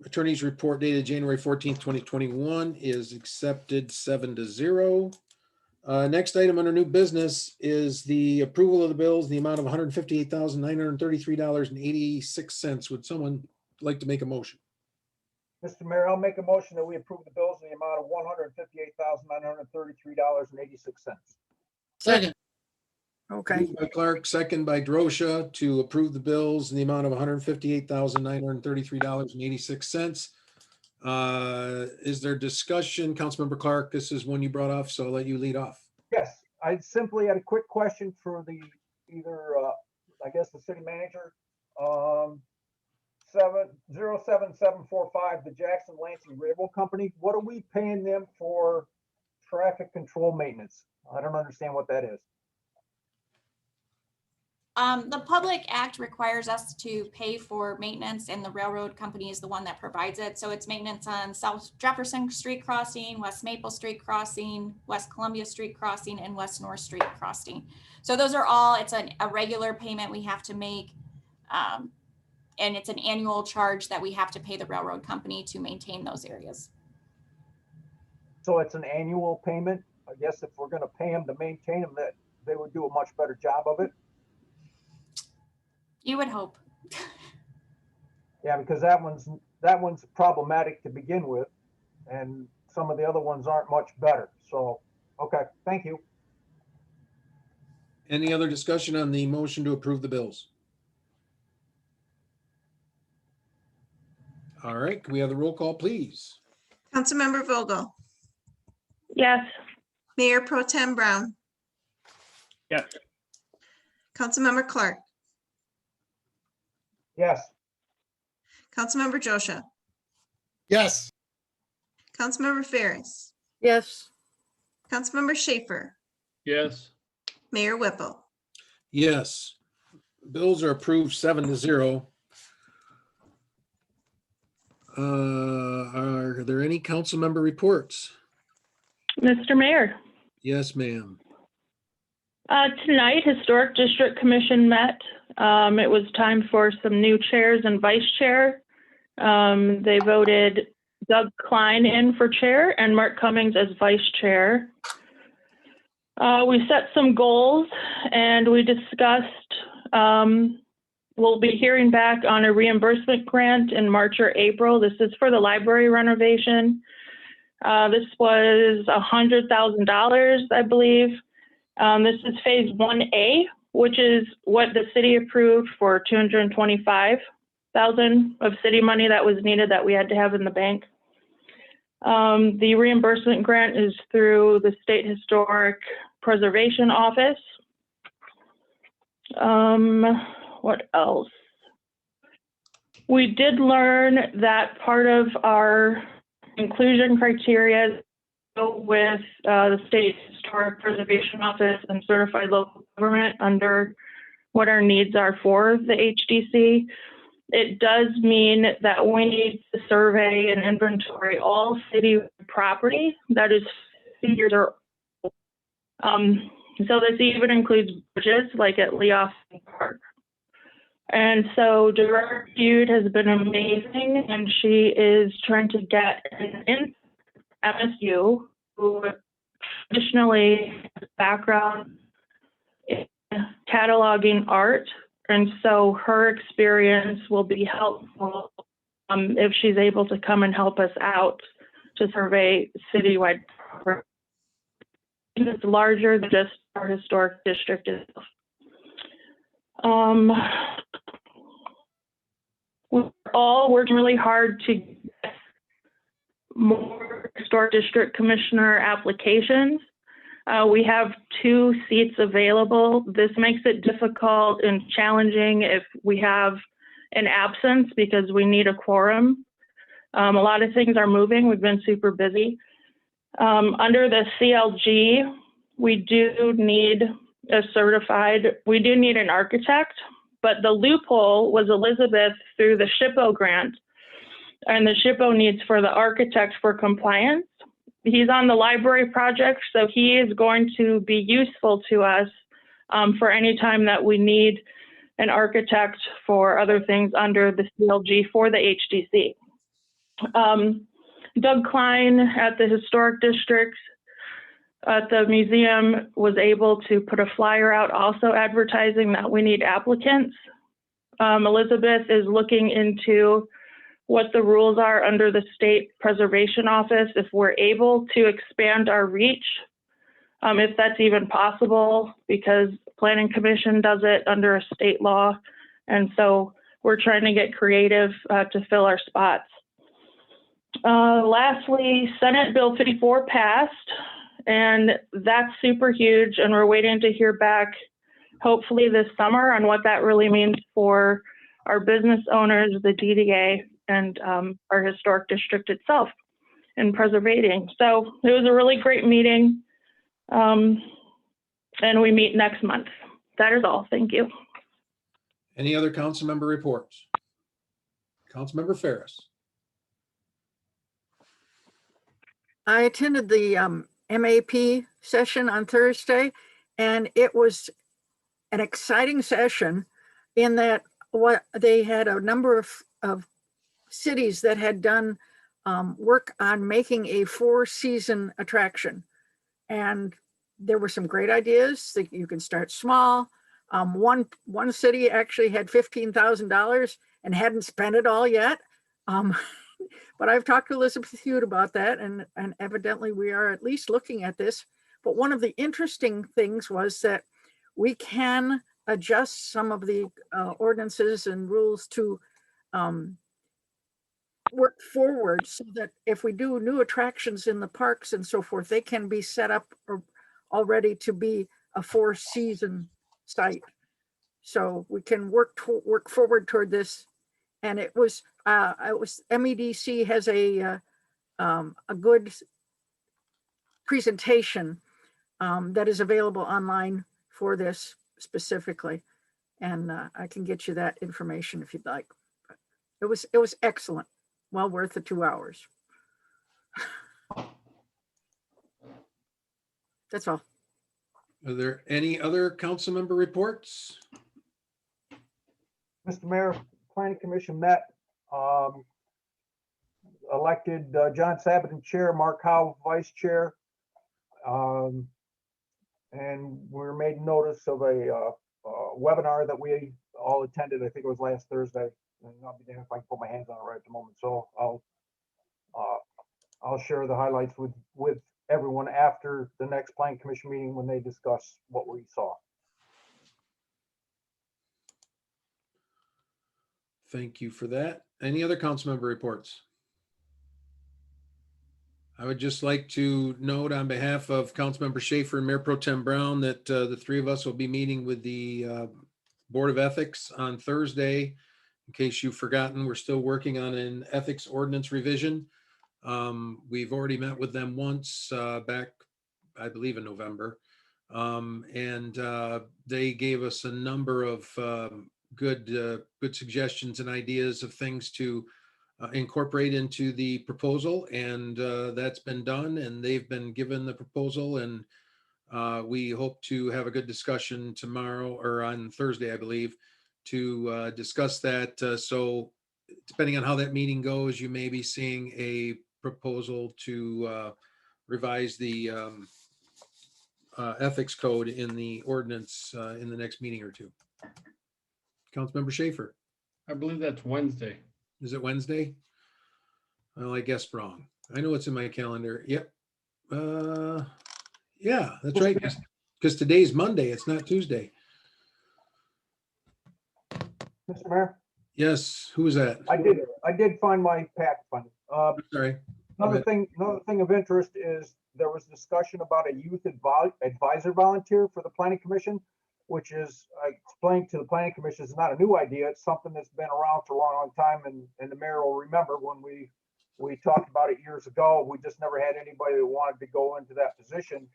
attorney's report dated January 14th, 2021 is accepted 7-0. Next item under new business is the approval of the bills, in the amount of $158,933.86. Would someone like to make a motion? Mr. Mayor, I'll make a motion that we approve the bills in the amount of $158,933.86. second, Okay. Moved by Clark, second by Drosha, to approve the bills in the amount of $158,933.86. Is there discussion? Councilmember Clark, this is one you brought off, so I'll let you lead off. Yes, I simply had a quick question for the I guess the city manager. 07745, the Jackson Lansing Railroad Company. What are we paying them for traffic control maintenance? I don't understand what that is. The Public Act requires us to pay for maintenance, and the railroad company is the one that provides it. So it's maintenance on South Jefferson Street crossing, West Maple Street crossing, West Columbia Street crossing, and West North Street crossing. So those are all, it's a regular payment we have to make. And it's an annual charge that we have to pay the railroad company to maintain those areas. So it's an annual payment. I guess if we're going to pay them to maintain them, that they would do a much better job of it. You would hope. Yeah, because that one's that one's problematic to begin with, and some of the other ones aren't much better. So, okay, thank you. Any other discussion on the motion to approve the bills? All right, can we have the roll call, please? Councilmember Vogel, Yes. Mayor Pro Tem Brown, Yes. Councilmember Clark, Yes, Councilmember Josha, Yes, Councilmember Ferris, Yes, Councilmember Schaefer, Yes. Mayor Whipple. Yes. Bills are approved 7-0. Are there any council member reports? Mr. Mayor, Yes, ma'am. tonight, Historic District Commission met. It was time for some new chairs and vice chair. They voted Doug Klein in for chair and Mark Cummings as vice chair. We set some goals and we discussed, we'll be hearing back on a reimbursement grant in March or April. This is for the library renovation. This was $100,000, I believe. This is phase 1A, which is what the city approved for $225,000 of city money that was needed that we had to have in the bank. The reimbursement grant is through the State Historic Preservation Office. What else? We did learn that part of our inclusion criteria with the State Historic Preservation Office and certified local government under what our needs are for the HDC. It does mean that we need to survey and inventory all city property that is 50 years or old. So this even includes bridges like at Lee Austin Park. And so Director Feud has been amazing, and she is trying to get an in MSU who traditionally has a background in cataloging art. And so her experience will be helpful if she's able to come and help us out to survey citywide property. It's larger than just our historic district itself. We're all working really hard to get more historic district commissioner applications. We have 2 seats available. This makes it difficult and challenging if we have an absence because we need a quorum. A lot of things are moving. We've been super busy. Under the CLG, we do need an architect, but the loophole was Elizabeth through the SHPO grant, and the SHPO needs for the architect for compliance. He's on the library project, so he is going to be useful to us for any time that we need an architect for other things under the CLG for the HDC. Doug Klein at the Historic District at the museum was able to put a flyer out also advertising that we need applicants. Elizabeth is looking into what the rules are under the State Preservation Office, if we're able to expand our reach, if that's even possible, because Planning Commission does it under a state law. And so we're trying to get creative to fill our spots. Lastly, Senate Bill 54 passed, and that's super huge. And we're waiting to hear back, hopefully this summer, on what that really means for our business owners, the DDA, and our historic district itself in preservating. So it was a really great meeting. And we meet next month. That is all. Thank you. Any other council member reports? Councilmember Ferris. I attended the MAP session on Thursday, and it was an exciting session in that what they had a number of cities that had done work on making a 4-season attraction. And there were some great ideas that you can start small. One city actually had $15,000 and hadn't spent it all yet. Um, but I've talked to Elizabeth Hewitt about that, and evidently we are at least looking at this. But one of the interesting things was that we can adjust some of the ordinances and rules to work forward so that if we do new attractions in the parks and so forth, they can be set up already to be a 4-season site. So we can work forward toward this. And it was MEDC has a good presentation that is available online for this specifically. And I can get you that information if you'd like. It was excellent. Well worth the 2 hours. That's all. Are there any other council member reports? Mr. Mayor, Planning Commission met, elected John Sabaton chair, Mark Howe vice chair. And we're made notice of a webinar that we all attended. I think it was last Thursday. And I'll be damned if I can put my hands on it right at the moment. So I'll share the highlights with everyone after the next Planning Commission meeting when they discuss what we saw. Thank you for that. Any other council member reports? I would just like to note on behalf of Councilmember Schaefer and Mayor Pro Tem Brown that the three of us will be meeting with the Board of Ethics on Thursday. In case you've forgotten, we're still working on an ethics ordinance revision. We've already met with them once back, I believe, in November. And they gave us a number of good suggestions and ideas of things to incorporate into the proposal, and that's been done, and they've been given the proposal, and we hope to have a good discussion tomorrow or on Thursday, I believe, to discuss that. So depending on how that meeting goes, you may be seeing a proposal to revise the ethics code in the ordinance in the next meeting or two. Councilmember Schaefer. I believe that's Wednesday. Is it Wednesday? Well, I guessed wrong. I know it's in my calendar. Yep. Yeah, that's right. Because today's Monday. It's not Tuesday. Mr. Mayor? Yes. Who is that? I did find my pack fund. Sorry. Another thing of interest is there was discussion about a youth advisor volunteer for the Planning Commission, which is, I explained to the Planning Commission, is not a new idea. It's something that's been around for a long, long time. And the mayor will remember when we talked about it years ago, we just never had anybody that wanted to go into that position.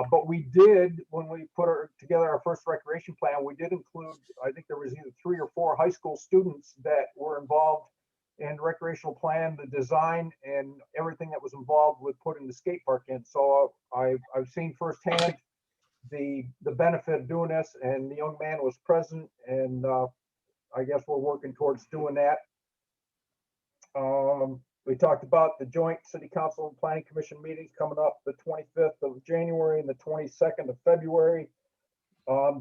But we did, when we put together our first recreation plan, we did include, I think there was either 3 or 4 high school students that were involved in the recreational plan, the design, and everything that was involved with putting the skate park in. So I've seen firsthand the benefit of doing this, and the young man was present, and I guess we're working towards doing that. We talked about the joint city council and planning commission meetings coming up the 25th of January and the 22nd of February.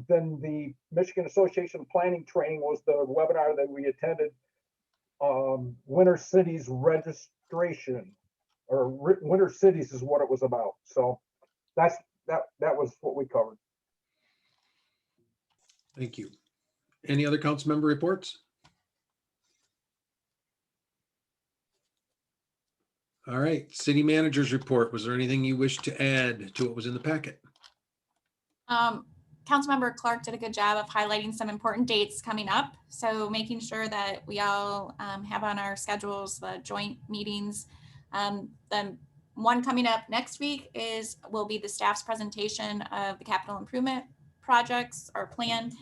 Then the Michigan Association of Planning training was the webinar that we attended. Winter Cities registration, or Winter Cities is what it was about. So that was what we covered. Thank you. Any other council member reports? All right, city manager's report. Was there anything you wish to add to what was in the packet? Councilmember Clark did a good job of highlighting some important dates coming up. So making sure that we all have on our schedules the joint meetings. The one coming up next week will be the staff's presentation of the capital improvement projects or plan.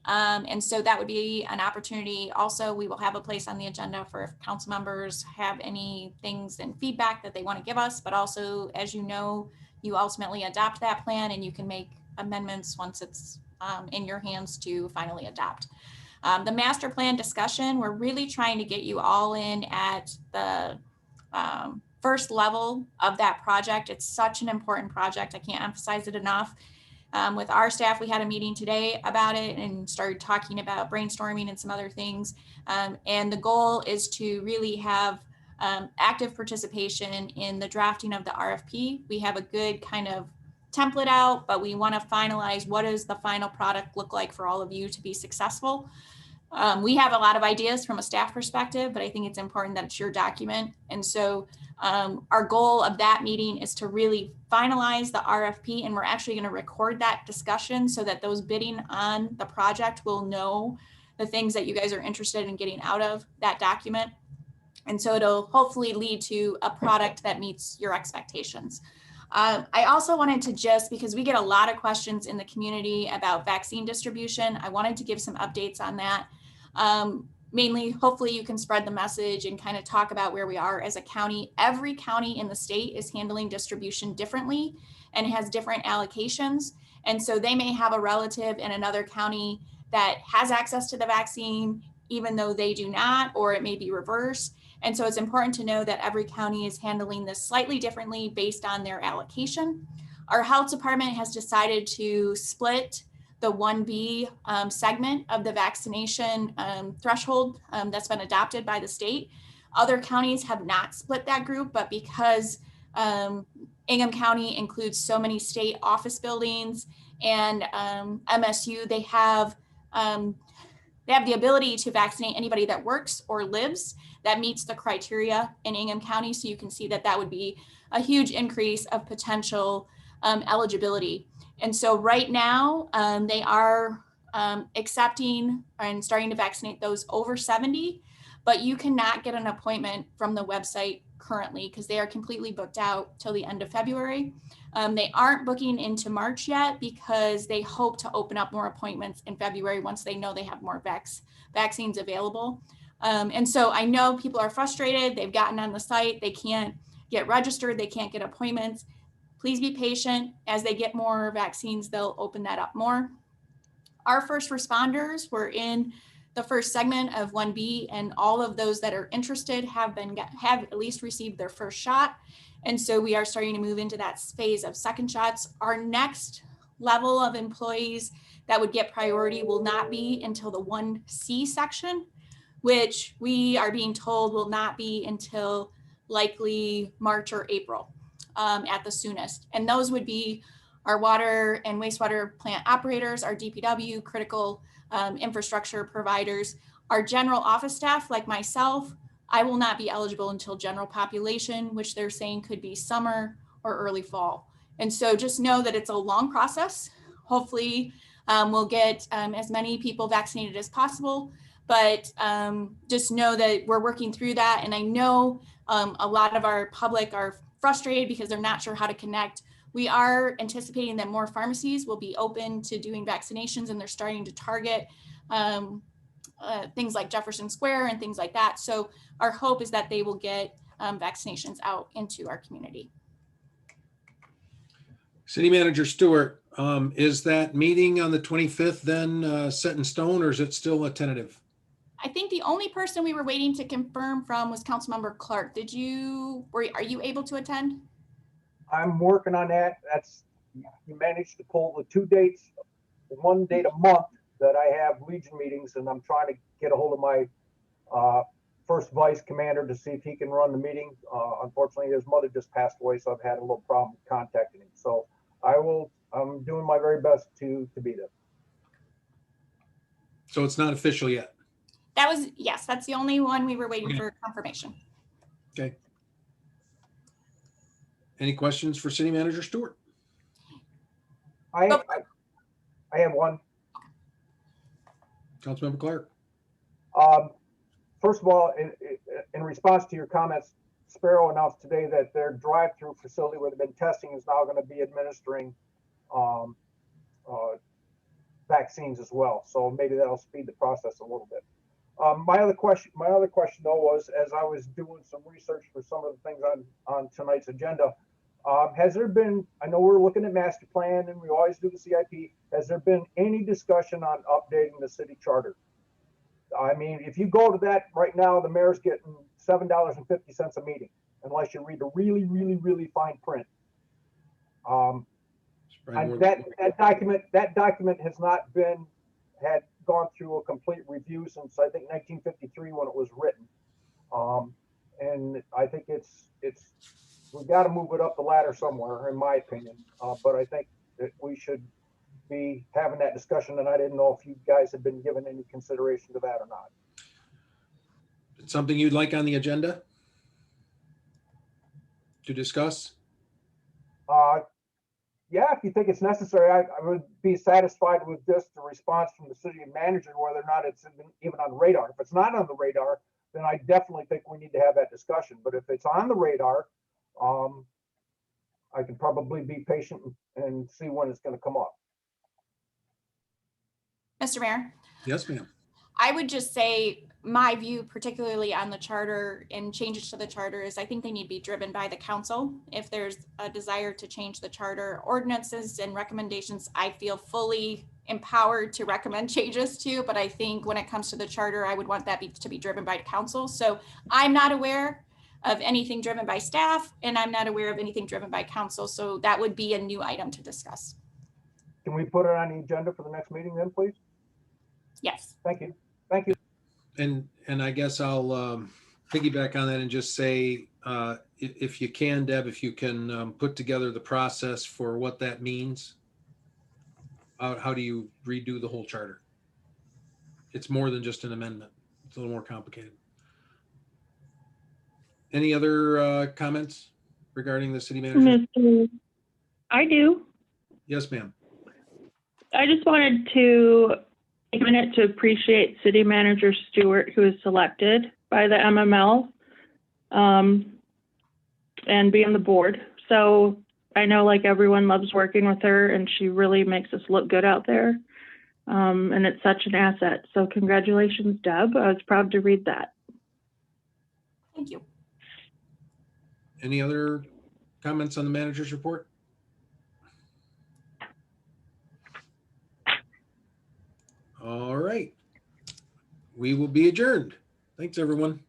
And so that would be an opportunity. Also, we will have a place on the agenda for if council members have any things and feedback that they want to give us, but also, as you know, you ultimately adopt that plan and you can make amendments once it's in your hands to finally adopt. The master plan discussion, we're really trying to get you all in at the first level of that project. It's such an important project. I can't emphasize it enough. With our staff, we had a meeting today about it and started talking about brainstorming and some other things. And the goal is to really have active participation in the drafting of the RFP. We have a good kind of template out, but we want to finalize what does the final product look like for all of you to be successful. We have a lot of ideas from a staff perspective, but I think it's important that it's your document. And so our goal of that meeting is to really finalize the RFP, and we're actually going to record that discussion so that those bidding on the project will know the things that you guys are interested in getting out of that document. And so it'll hopefully lead to a product that meets your expectations. I also wanted to just, because we get a lot of questions in the community about vaccine distribution, I wanted to give some updates on that. Mainly, hopefully you can spread the message and kind of talk about where we are as a county. Every county in the state is handling distribution differently and has different allocations. And so they may have a relative in another county that has access to the vaccine, even though they do not, or it may be reversed. And so it's important to know that every county is handling this slightly differently based on their allocation. Our health department has decided to split the 1B segment of the vaccination threshold that's been adopted by the state. Other counties have not split that group, but because Ingham County includes so many state office buildings and MSU, they have the ability to vaccinate anybody that works or lives that meets the criteria in Ingham County. So you can see that that would be a huge increase of potential eligibility. And so right now they are accepting and starting to vaccinate those over 70, but you cannot get an appointment from the website currently because they are completely booked out till the end of February. They aren't booking into March yet because they hope to open up more appointments in February once they know they have more vaccines available. And so I know people are frustrated. They've gotten on the site. They can't get registered. They can't get appointments. Please be patient. As they get more vaccines, they'll open that up more. Our first responders were in the first segment of 1B, and all of those that are interested have at least received their first shot. And so we are starting to move into that phase of second shots. Our next level of employees that would get priority will not be until the 1C section, which we are being told will not be until likely March or April at the soonest. And those would be our water and wastewater plant operators, our DPW, critical infrastructure providers, our general office staff like myself. I will not be eligible until general population, which they're saying could be summer or early fall. And so just know that it's a long process. Hopefully we'll get as many people vaccinated as possible, but just know that we're working through that. And I know a lot of our public are frustrated because they're not sure how to connect. We are anticipating that more pharmacies will be open to doing vaccinations, and they're starting to target things like Jefferson Square and things like that. So our hope is that they will get vaccinations out into our community. City Manager Stewart, is that meeting on the 25th then set in stone, or is it still a tentative? I think the only person we were waiting to confirm from was Councilmember Clark. Are you able to attend? I'm working on that. You managed to pull the 2 dates, 1 date a month that I have Legion meetings, and I'm trying to get a hold of my first vice commander to see if he can run the meeting. Unfortunately, his mother just passed away, so I've had a little problem contacting him. So I'm doing my very best to be there. So it's not official yet? Yes, that's the only one we were waiting for confirmation. Okay. Any questions for City Manager Stewart? I have one. Councilmember Clark. First of all, in response to your comments, Sparrow announced today that their drive-through facility where they've been testing is now going to be administering vaccines as well. So maybe that'll speed the process a little bit. My other question though was, as I was doing some research for some of the things on tonight's agenda, has there been, I know we're looking at master plan and we always do the CIP, has there been any discussion on updating the city charter? I mean, if you go to that right now, the mayor's getting $7.50 a meeting, unless you read the really, really, really fine print. Probably more That document has not had gone through a complete review since I think 1953 when it was written. And I think we've got to move it up the ladder somewhere, in my opinion. But I think that we should be having that discussion, and I didn't know if you guys had been given any consideration to that or not. Something you'd like on the agenda to discuss? Yeah, if you think it's necessary, I would be satisfied with just a response from the city manager, whether or not it's even on the radar. If it's not on the radar, then I definitely think we need to have that discussion. But if it's on the radar, I can probably be patient and see when it's going to come up. Mr. Mayor, Yes, ma'am. I would just say my view, particularly on the charter and changes to the charter, is I think they need to be driven by the council. If there's a desire to change the charter, ordinances and recommendations, I feel fully empowered to recommend changes to, but I think when it comes to the charter, I would want that to be driven by council. So I'm not aware of anything driven by staff, and I'm not aware of anything driven by council. So that would be a new item to discuss. Can we put it on the agenda for the next meeting then, please? Yes. Thank you. Thank you. And I guess I'll piggyback on that and just say, if you can, Deb, if you can put together the process for what that means. How do you redo the whole charter? It's more than just an amendment. It's a little more complicated. Any other comments regarding the city manager? I do. Yes, ma'am. I just wanted to take a minute to appreciate City Manager Stewart, who is selected by the MML and be on the board. So I know like everyone loves working with her, and she really makes us look good out there. And it's such an asset. So congratulations, Deb. I was proud to read that. Thank you. Any other comments on the manager's report? All right. We will be adjourned. Thanks, everyone.